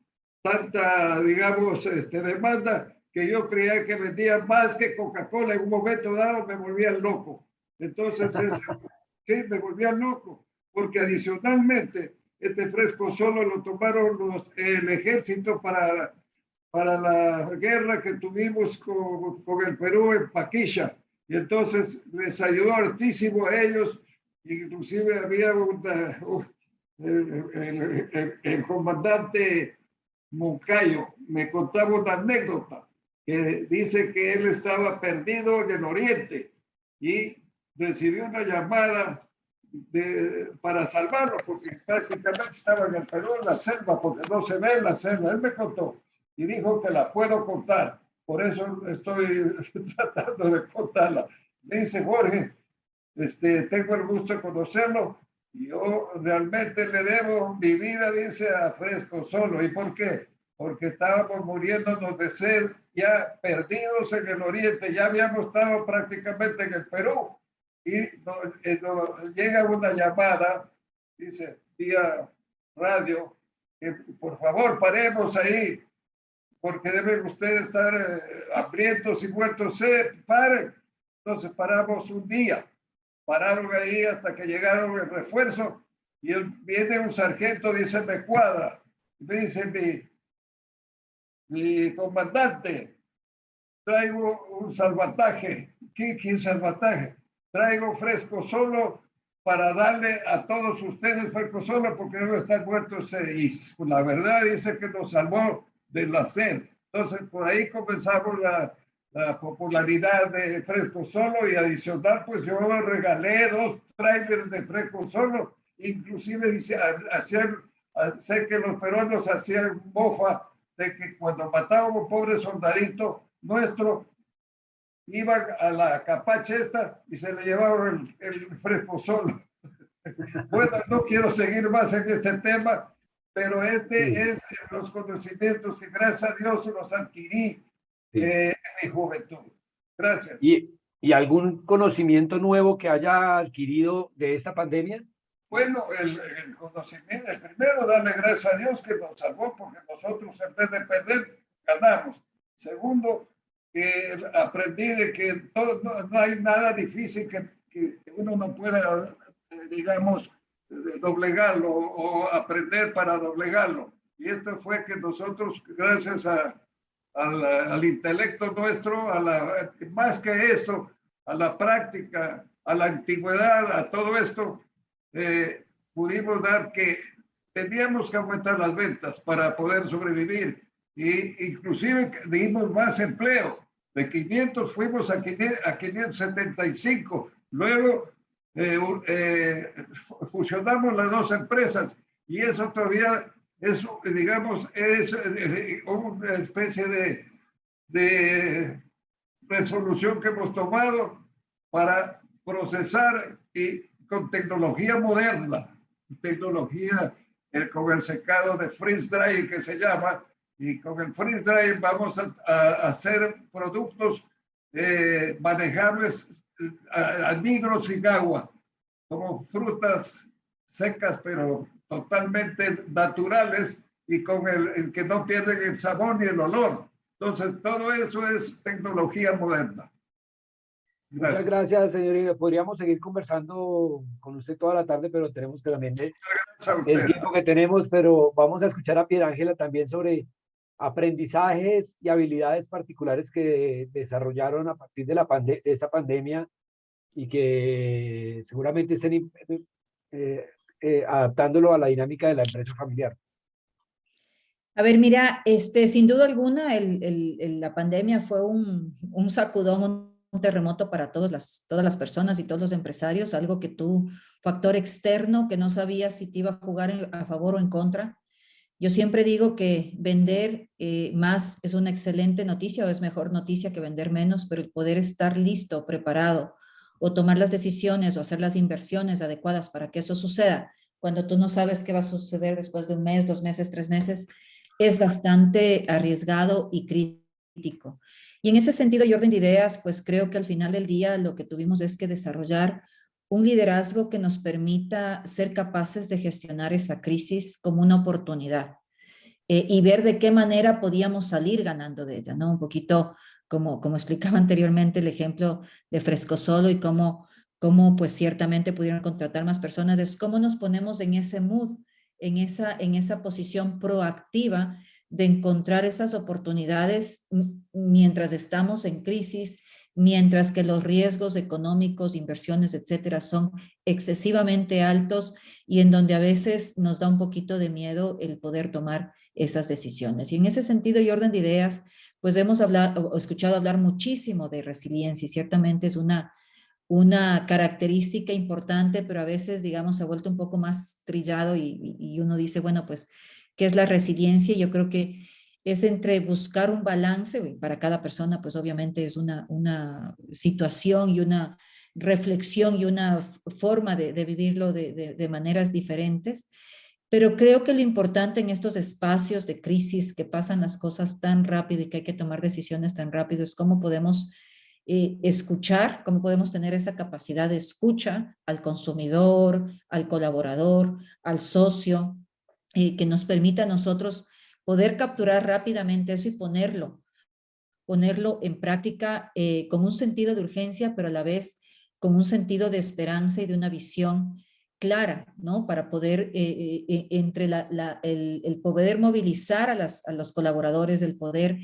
tanta, digamos, demanda, que yo creía que vendía más que Coca-Cola. En un momento dado me volvían loco. Entonces, sí, me volvían loco, porque adicionalmente este Fresco Solo lo tomaron el ejército para la guerra que tuvimos con el Perú en Paquisha. Y entonces les ayudó hartísimo a ellos. Inclusive había el comandante Moncayo me contaba una anécdota que dice que él estaba perdido en el oriente y recibió una llamada para salvarlo, porque prácticamente estaba en el Perú en la selva, porque no se ve en la selva. Él me contó y dijo que la puedo contar, por eso estoy tratando de contarla. Me dice: Jorge, tengo el gusto de conocerlo. Yo realmente le debo mi vida, dice, a Fresco Solo. ¿Y por qué? Porque estábamos muriéndonos de sed, ya perdidos en el oriente, ya habíamos estado prácticamente en el Perú. Y llega una llamada, dice, vía radio, que por favor paremos ahí, porque deben ustedes estar hambrientos y muertos. Paren. Entonces paramos un día. Pararon ahí hasta que llegaron el refuerzo y viene un sargento, dice: me cuadra. Me dice: mi comandante, traigo un salvataje. ¿Qué salvataje? Traigo Fresco Solo para darle a todos ustedes Fresco Solo porque deben estar muertos. Y la verdad dice que nos salvó de la sed. Entonces por ahí comenzamos la popularidad de Fresco Solo, y adicional pues yo regalé 2 trailers de Fresco Solo. Inclusive dice, sé que los peruanos hacían mofa de que cuando matábamos un pobre soldadito nuestro, iban a la capacha esta y se le llevaban el Fresco Solo. Bueno, no quiero seguir más en este tema, pero es los conocimientos que gracias a Dios los adquirí en mi juventud. Gracias. ¿Y algún conocimiento nuevo que haya adquirido de esta pandemia? Bueno, el conocimiento, el primero, darle gracias a Dios que nos salvó, porque nosotros en vez de perder, ganamos. Segundo, que aprendí de que no hay nada difícil que uno no pueda, digamos, doblegarlo o aprender para doblegarlo. Y esto fue que nosotros, gracias al intelecto nuestro, más que eso, a la práctica, a la antigüedad, a todo esto, pudimos dar que teníamos que aumentar las ventas para poder sobrevivir, y inclusive dimos más empleo. De 500 fuimos a 575. Luego fusionamos las 2 empresas, y eso todavía es, digamos, es una especie de resolución que hemos tomado para procesar y con tecnología moderna, tecnología con el secado de freeze dry que se llama, y con el freeze dry vamos a hacer productos manejables anhidros sin agua, como frutas secas pero totalmente naturales y con el que no pierden el sabor ni el olor. Entonces todo eso es tecnología moderna. Muchas gracias, señorita. Podríamos seguir conversando con usted toda la tarde, pero tenemos que también el tiempo que tenemos, pero vamos a escuchar a Piera Ángela también sobre aprendizajes y habilidades particulares que desarrollaron a partir de de esta pandemia y que seguramente estén adaptándolo a la dinámica de la empresa familiar. A ver, mira, sin duda alguna, la pandemia fue un sacudón, un terremoto para todas las personas y todos los empresarios, algo que tú, factor externo, que no sabías si te iba a jugar a favor o en contra. Yo siempre digo que vender más es una excelente noticia o es mejor noticia que vender menos, pero el poder estar listo, preparado o tomar las decisiones o hacer las inversiones adecuadas para que eso suceda, cuando tú no sabes qué va a suceder después de un mes, 2 meses, 3 meses, es bastante arriesgado y crítico. Y en ese sentido, y orden de ideas, pues creo que al final del día lo que tuvimos es que desarrollar un liderazgo que nos permita ser capaces de gestionar esa crisis como una oportunidad y ver de qué manera podíamos salir ganando de ella, ¿no? Un poquito como explicaba anteriormente el ejemplo de Frescosolo y cómo pues ciertamente pudieron contratar más personas, es cómo nos ponemos en ese mood, en esa posición proactiva de encontrar esas oportunidades mientras estamos en crisis, mientras que los riesgos económicos, inversiones, etcétera, son excesivamente altos y en donde a veces nos da un poquito de miedo el poder tomar esas decisiones. Y en ese sentido y orden de ideas, pues hemos escuchado hablar muchísimo de resiliencia y ciertamente es una característica importante, pero a veces, digamos, se ha vuelto un poco más trillado y uno dice, bueno, pues, ¿qué es la resiliencia? Yo creo que es entre buscar un balance, para cada persona, pues obviamente es una situación y una reflexión y una forma de vivirlo de maneras diferentes, pero creo que lo importante en estos espacios de crisis que pasan las cosas tan rápido y que hay que tomar decisiones tan rápido es cómo podemos escuchar, cómo podemos tener esa capacidad de escucha al consumidor, al colaborador, al socio, que nos permita a nosotros poder capturar rápidamente eso y ponerlo en práctica con un sentido de urgencia, pero a la vez con un sentido de esperanza y de una visión clara, ¿no? Para poder, entre el poder movilizar a los colaboradores, el poder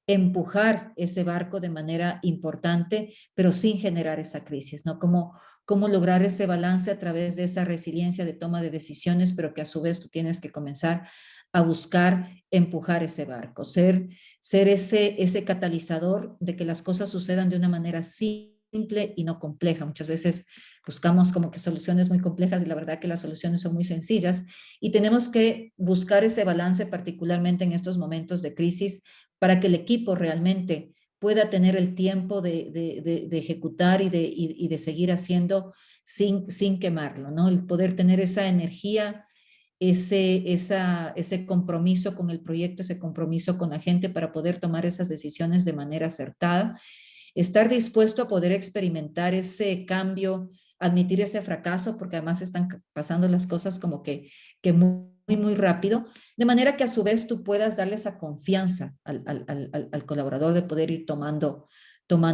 empujar ese barco de manera importante, pero sin generar esa crisis, ¿no? Cómo lograr ese balance a través de esa resiliencia de toma de decisiones, pero que a su vez tú tienes que comenzar a buscar empujar ese barco, ser ese catalizador de que las cosas sucedan de una manera simple y no compleja. Muchas veces buscamos como que soluciones muy complejas y la verdad que las soluciones son muy sencillas y tenemos que buscar ese balance particularmente en estos momentos de crisis para que el equipo realmente pueda tener el tiempo de ejecutar y de seguir haciendo sin quemarlo, ¿no? El poder tener esa energía, ese compromiso con el proyecto, ese compromiso con la gente para poder tomar esas decisiones de manera acertada, estar dispuesto a poder experimentar ese cambio, admitir ese fracaso, porque además están pasando las cosas como que muy rápido, de manera que a su vez tú puedas darle esa confianza al colaborador de poder ir tomando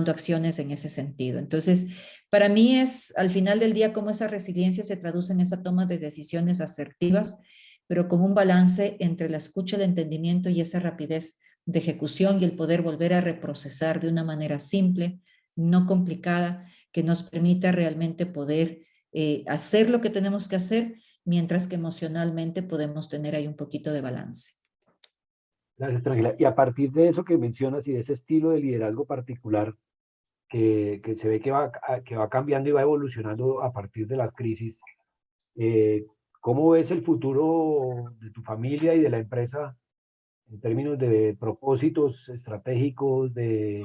acciones en ese sentido. Entonces, para mí es al final del día cómo esa resiliencia se traduce en esa toma de decisiones asertivas, pero como un balance entre la escucha, el entendimiento y esa rapidez de ejecución y el poder volver a reprocesar de una manera simple, no complicada, que nos permita realmente poder hacer lo que tenemos que hacer, mientras que emocionalmente podemos tener ahí un poquito de balance. Gracias, Ángela. Y a partir de eso que mencionas y de ese estilo de liderazgo particular que se ve que va cambiando y va evolucionando a partir de las crisis, ¿cómo ves el futuro de tu familia y de la empresa en términos de propósitos estratégicos, de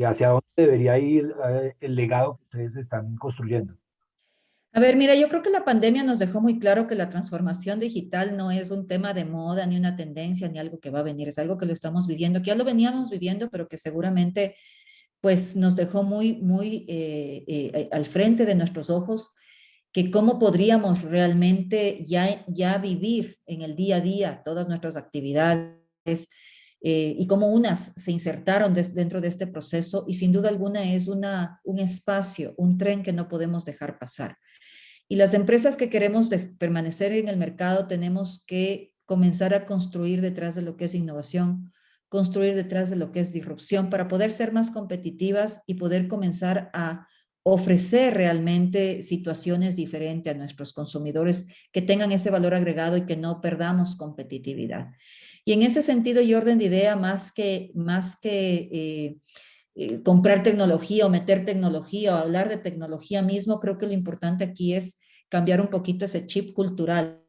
hacia dónde debería ir el legado que ustedes están construyendo? A ver, mira, yo creo que la pandemia nos dejó muy claro que la transformación digital no es un tema de moda, ni una tendencia, ni algo que va a venir, es algo que lo estamos viviendo, que ya lo veníamos viviendo, pero que seguramente pues nos dejó muy al frente de nuestros ojos, que cómo podríamos realmente ya vivir en el día a día todas nuestras actividades, y cómo unas se insertaron dentro de este proceso, y sin duda alguna es un espacio, un tren que no podemos dejar pasar. Y las empresas que queremos permanecer en el mercado tenemos que comenzar a construir detrás de lo que es innovación, construir detrás de lo que es disrupción para poder ser más competitivas y poder comenzar a ofrecer realmente situaciones diferentes a nuestros consumidores que tengan ese valor agregado y que no perdamos competitividad. Y en ese sentido y orden de idea, más que comprar tecnología o meter tecnología o hablar de tecnología mismo, creo que lo importante aquí es cambiar un poquito ese chip cultural,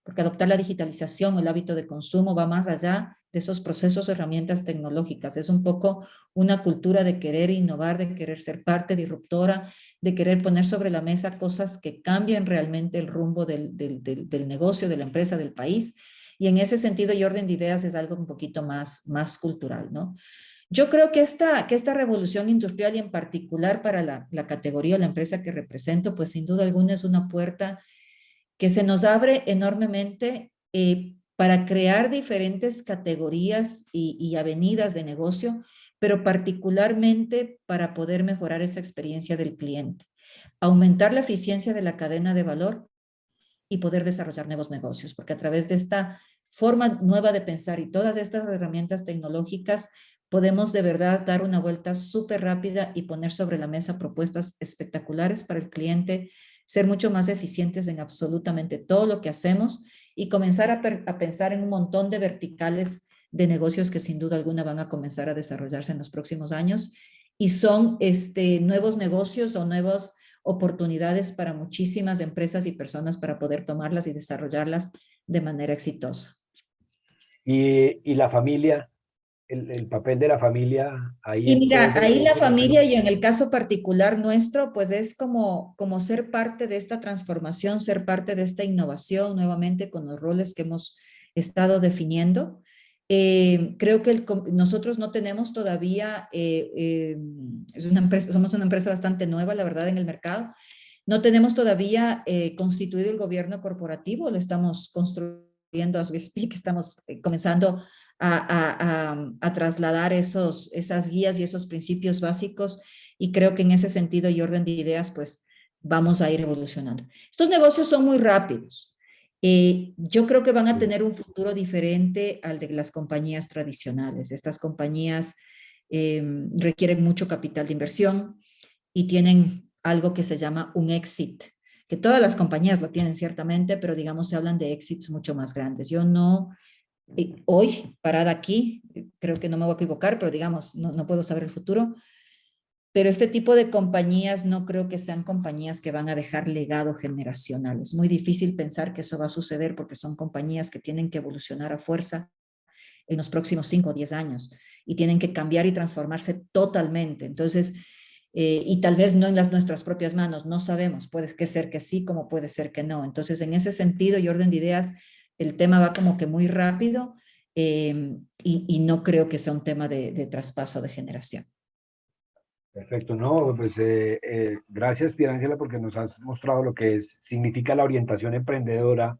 porque adoptar la digitalización o el hábito de consumo va más allá de esos procesos o herramientas tecnológicas. Es un poco una cultura de querer innovar, de querer ser parte disruptora, de querer poner sobre la mesa cosas que cambien realmente el rumbo del negocio, de la empresa, del país. Y en ese sentido y orden de ideas es algo un poquito más cultural, ¿no? Yo creo que esta revolución industrial y en particular para la categoría o la empresa que represento, pues sin duda alguna es una puerta que se nos abre enormemente para crear diferentes categorías y avenidas de negocio, pero particularmente para poder mejorar esa experiencia del cliente, aumentar la eficiencia de la cadena de valor y poder desarrollar nuevos negocios, porque a través de esta forma nueva de pensar y todas estas herramientas tecnológicas podemos de verdad dar una vuelta súper rápida y poner sobre la mesa propuestas espectaculares para el cliente, ser mucho más eficientes en absolutamente todo lo que hacemos y comenzar a pensar en un montón de verticales de negocios que sin duda alguna van a comenzar a desarrollarse en los próximos años y son nuevos negocios o nuevas oportunidades para muchísimas empresas y personas para poder tomarlas y desarrollarlas de manera exitosa. Y la familia, el papel de la familia ahí. Y mira, ahí la familia y en el caso particular nuestro, pues es como ser parte de esta transformación, ser parte de esta innovación, nuevamente con los roles que hemos estado definiendo. Creo que nosotros no tenemos todavía, somos una empresa bastante nueva, la verdad, en el mercado. No tenemos todavía constituido el gobierno corporativo, lo estamos construyendo as we speak, estamos comenzando a trasladar esas guías y esos principios básicos, y creo que en ese sentido y orden de ideas pues vamos a ir evolucionando. Estos negocios son muy rápidos. Yo creo que van a tener un futuro diferente al de las compañías tradicionales. Estas compañías requieren mucho capital de inversión y tienen algo que se llama un exit, que todas las compañías lo tienen ciertamente, pero digamos se hablan de exits mucho más grandes. Yo no... Hoy, parada aquí, creo que no me voy a equivocar, pero digamos, no puedo saber el futuro, pero este tipo de compañías no creo que sean compañías que van a dejar legado generacional. Es muy difícil pensar que eso va a suceder porque son compañías que tienen que evolucionar a fuerza en los próximos 5 o 10 años y tienen que cambiar y transformarse totalmente. Entonces, y tal vez no en nuestras propias manos, no sabemos, puede ser que sí, como puede ser que no. Entonces, en ese sentido y orden de ideas, el tema va como que muy rápido y no creo que sea un tema de traspaso de generación. Perfecto, no, pues gracias Piera Ángela porque nos has mostrado lo que significa la orientación emprendedora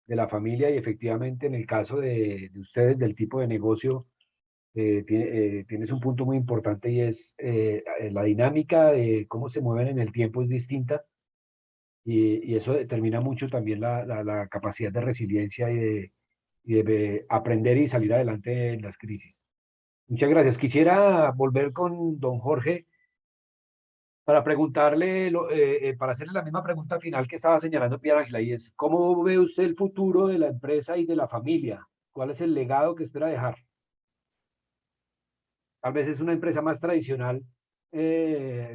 de la familia y efectivamente en el caso de ustedes, del tipo de negocio, tienes un punto muy importante y es la dinámica de cómo se mueven en el tiempo es distinta y eso determina mucho también la capacidad de resiliencia y de aprender y salir adelante en las crisis. Muchas gracias. Quisiera volver con don Jorge para preguntarle, para hacerle la misma pregunta final que estaba señalando Piera Ángela, y es, ¿cómo ve usted el futuro de la empresa y de la familia? ¿Cuál es el legado que espera dejar? Tal vez es una empresa más tradicional,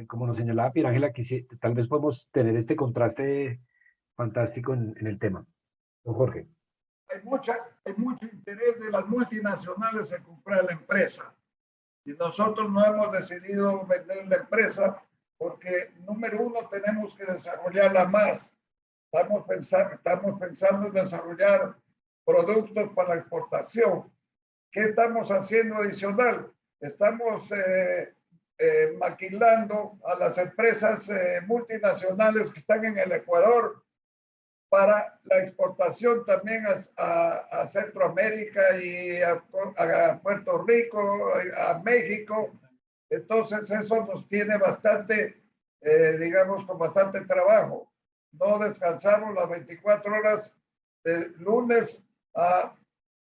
como nos señalaba Piera Ángela, que tal vez podemos tener este contraste fantástico en el tema. Don Jorge. Hay mucho interés de las multinacionales en comprar la empresa. Y nosotros no hemos decidido vender la empresa porque, número uno, tenemos que desarrollarla más. Estamos pensando en desarrollar productos para la exportación. ¿Qué estamos haciendo adicional? Estamos maquilando a las empresas multinacionales que están en el Ecuador para la exportación también a Centroamérica y a Puerto Rico, a México. Entonces eso nos tiene bastante, digamos, con bastante trabajo. No descansamos las 24 horas de lunes a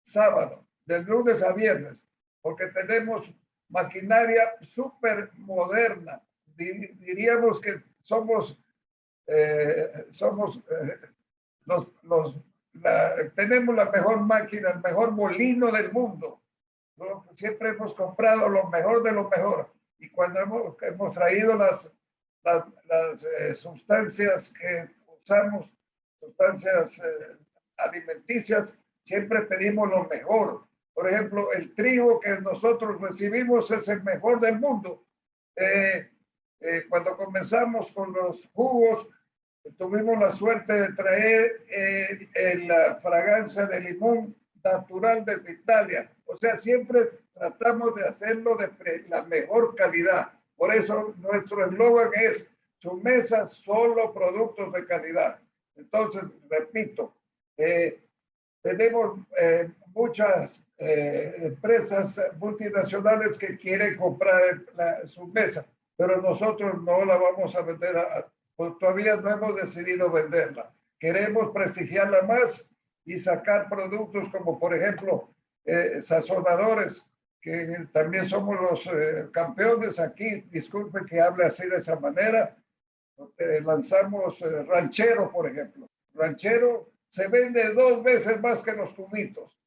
sábado, de lunes a viernes, porque tenemos maquinaria súper moderna. Diríamos que somos tenemos la mejor máquina, el mejor molino del mundo, ¿no? Siempre hemos comprado lo mejor de lo mejor. Y cuando hemos traído las sustancias que usamos, sustancias alimenticias, siempre pedimos lo mejor. Por ejemplo, el trigo que nosotros recibimos es el mejor del mundo. Cuando comenzamos con los jugos, tuvimos la suerte de traer la fragancia de limón natural desde Italia. O sea, siempre tratamos de hacerlo de la mejor calidad. Por eso nuestro eslogan es: su mesa, solo productos de calidad. Entonces, repito, tenemos muchas empresas multinacionales que quieren comprar su mesa, pero nosotros no la vamos a vender pues todavía no hemos decidido venderla. Queremos prestigiarla más y sacar productos como, por ejemplo, sazonadores, que también somos los campeones aquí. Disculpe que hable así de esa manera. Lanzamos ranchero, por ejemplo. Ranchero se vende 2 veces más que los cubitos.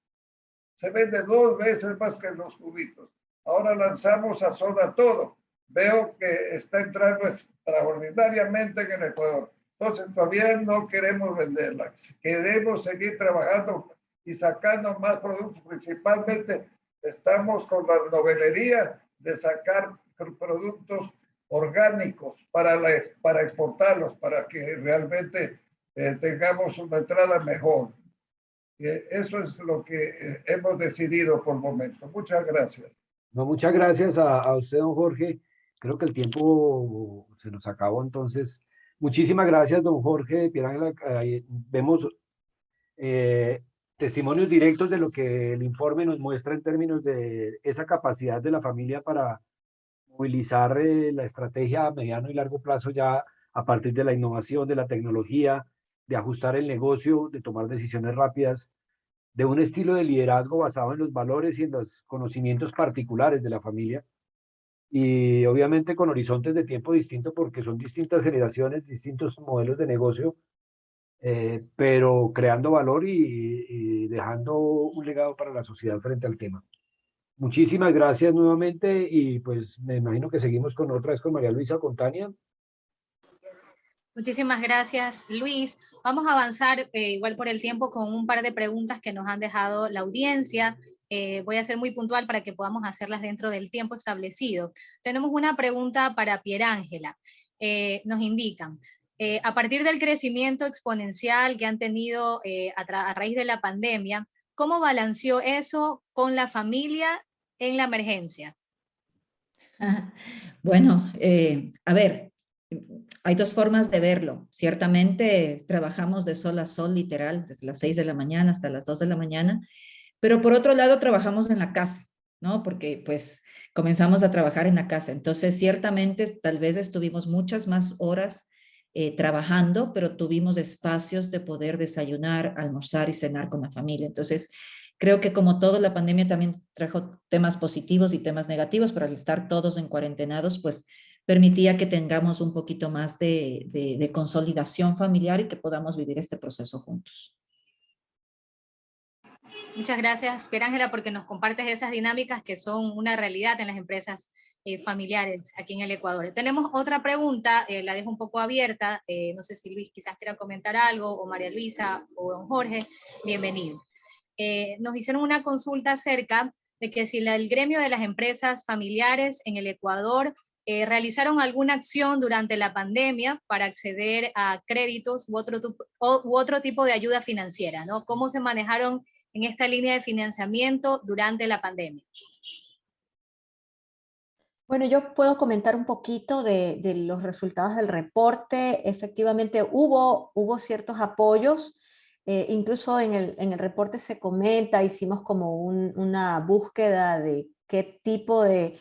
Se vende 2 veces más que los cubitos. Ahora lanzamos Sazona Todo. Veo que está entrando extraordinariamente en el Ecuador. Entonces todavía no queremos venderla. Queremos seguir trabajando y sacando más productos. Principalmente estamos con la novelería de sacar productos orgánicos para exportarlos, para que realmente tengamos una entrada mejor. Eso es lo que hemos decidido por el momento. Muchas gracias. No, muchas gracias a usted, don Jorge. Creo que el tiempo se nos acabó, entonces, muchísimas gracias, don Jorge Pierángela. Vemos testimonios directos de lo que el informe nos muestra en términos de esa capacidad de la familia para movilizar la estrategia a mediano y largo plazo ya a partir de la innovación, de la tecnología, de ajustar el negocio, de tomar decisiones rápidas, de un estilo de liderazgo basado en los valores y en los conocimientos particulares de la familia. Y obviamente con horizontes de tiempo distintos porque son distintas generaciones, distintos modelos de negocio, pero creando valor y dejando un legado para la sociedad frente al tema. Muchísimas gracias nuevamente y pues me imagino que seguimos con otra vez con María Luisa, con Tania. Muchísimas gracias, Luis. Vamos a avanzar igual por el tiempo con un par de preguntas que nos han dejado la audiencia. Voy a ser muy puntual para que podamos hacerlas dentro del tiempo establecido. Tenemos una pregunta para Pierángela. Nos indican, a partir del crecimiento exponencial que han tenido a raíz de la pandemia, ¿cómo balanceó eso con la familia en la emergencia? Bueno, a ver, hay 2 formas de verlo. Ciertamente trabajamos de sol a sol, literal, desde las 6 de la mañana hasta las 2 de la mañana, pero por otro lado trabajamos en la casa, ¿no? Porque pues comenzamos a trabajar en la casa. Entonces, ciertamente, tal vez estuvimos muchas más horas trabajando, pero tuvimos espacios de poder desayunar, almorzar y cenar con la familia. Entonces, creo que como todo, la pandemia también trajo temas positivos y temas negativos, pero al estar todos en cuarentenados, pues permitía que tengamos un poquito más de consolidación familiar y que podamos vivir este proceso juntos. Muchas gracias, Pierángela, porque nos compartes esas dinámicas que son una realidad en las empresas familiares aquí en el Ecuador. Tenemos otra pregunta, la dejo un poco abierta, no sé si Luis quizás quiera comentar algo, o María Luisa, o don Jorge, bienvenido. Nos hicieron una consulta acerca de que si el gremio de las empresas familiares en el Ecuador realizaron alguna acción durante la pandemia para acceder a créditos u otro tipo de ayuda financiera, ¿no? ¿Cómo se manejaron en esta línea de financiamiento durante la pandemia? Bueno, yo puedo comentar un poquito de los resultados del reporte. Efectivamente, hubo ciertos apoyos, incluso en el reporte se comenta, hicimos como una búsqueda de qué tipo de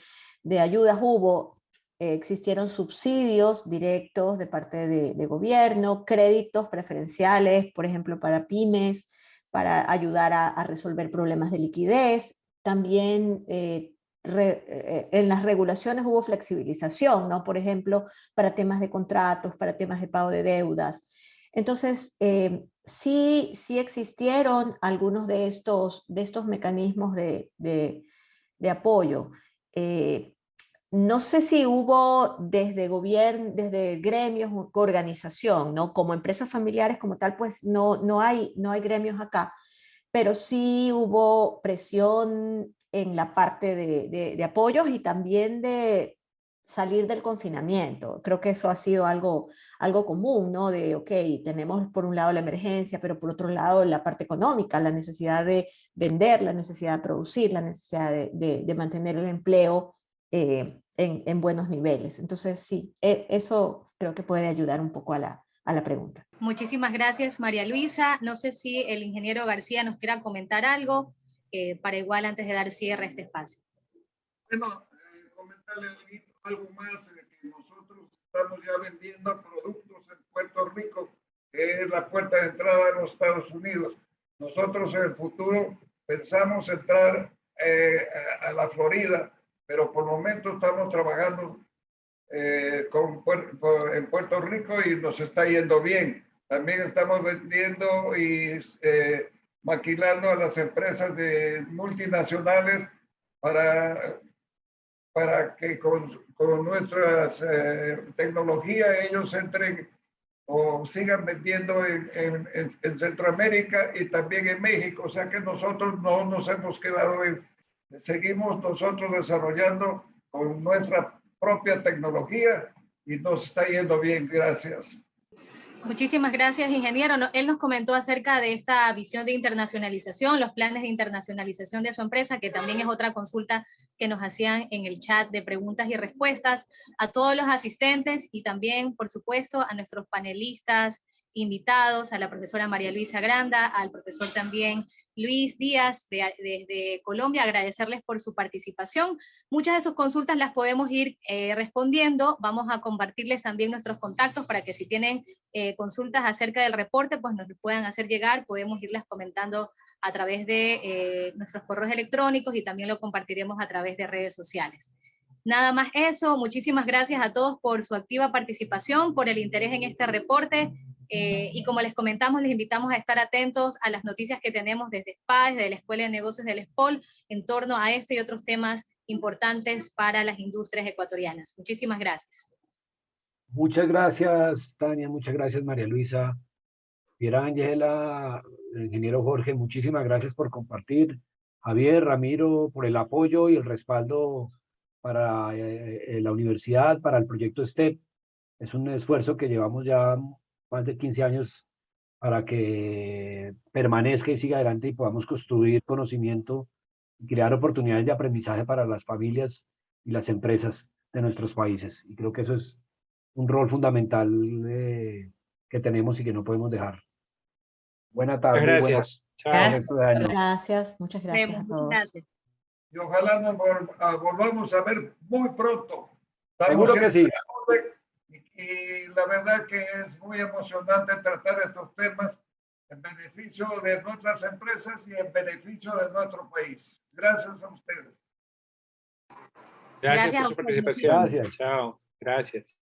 ayudas hubo. Existieron subsidios directos de parte de gobierno, créditos preferenciales, por ejemplo, para pymes, para ayudar a resolver problemas de liquidez. También en las regulaciones hubo flexibilización, ¿no? Por ejemplo, para temas de contratos, para temas de pago de deudas. Entonces, sí existieron algunos de estos mecanismos de apoyo. No sé si hubo desde gobierno, desde gremios, organización, ¿no? Como empresas familiares como tal, pues no hay gremios acá, pero sí hubo presión en la parte de apoyos y también de salir del confinamiento. Creo que eso ha sido algo común, ¿no? De, ok, tenemos por un lado la emergencia, pero por otro lado la parte económica, la necesidad de vender, la necesidad de producir, la necesidad de mantener el empleo en buenos niveles. Entonces, sí, eso creo que puede ayudar un poco a la pregunta. Muchísimas gracias, María Luisa. No sé si el ingeniero García nos quiera comentar algo para igual antes de dar cierre a este espacio. Bueno, comentarle algo más, que nosotros estamos ya vendiendo productos en Puerto Rico, que es la puerta de entrada a los Estados Unidos. Nosotros en el futuro pensamos entrar a la Florida, pero por el momento estamos trabajando en Puerto Rico y nos está yendo bien. También estamos vendiendo y maquilando a las empresas multinacionales para que con nuestras tecnologías ellos entren o sigan vendiendo en Centroamérica y también en México. O sea que nosotros no nos hemos quedado seguimos nosotros desarrollando con nuestra propia tecnología y nos está yendo bien, gracias. Muchísimas gracias, ingeniero. Él nos comentó acerca de esta visión de internacionalización, los planes de internacionalización de su empresa, que también es otra consulta que nos hacían en el chat de preguntas y respuestas. A todos los asistentes y también, por supuesto, a nuestros panelistas invitados, a la profesora María Luisa Granda, al profesor también Luis Díaz desde Colombia, agradecerles por su participación. Muchas de sus consultas las podemos ir respondiendo. Vamos a compartirles también nuestros contactos para que si tienen consultas acerca del reporte, pues nos puedan hacer llegar, podemos irlas comentando a través de nuestros correos electrónicos y también lo compartiremos a través de redes sociales. Nada más eso, muchísimas gracias a todos por su activa participación, por el interés en este reporte, y como les comentamos, les invitamos a estar atentos a las noticias que tenemos desde SPA, desde la Escuela de Negocios del SPOL, en torno a este y otros temas importantes para las industrias ecuatorianas. Muchísimas gracias. Muchas gracias, Tania, muchas gracias, María Luisa. Piera Ángela, ingeniero Jorge, muchísimas gracias por compartir. Javier, Ramiro, por el apoyo y el respaldo para la universidad, para el proyecto STEP. Es un esfuerzo que llevamos ya más de 15 años para que permanezca y siga adelante y podamos construir conocimiento y crear oportunidades de aprendizaje para las familias y las empresas de nuestros países. Y creo que eso es un rol fundamental que tenemos y que no podemos dejar. Buena tarde. Gracias. Chao. Gracias, muchas gracias a todos. Gracias. Y ojalá nos volvamos a ver muy pronto. Seguro que sí. Y la verdad que es muy emocionante tratar estos temas en beneficio de nuestras empresas y en beneficio de nuestro país. Gracias a ustedes. Gracias por su participación. Gracias. Chao. Gracias.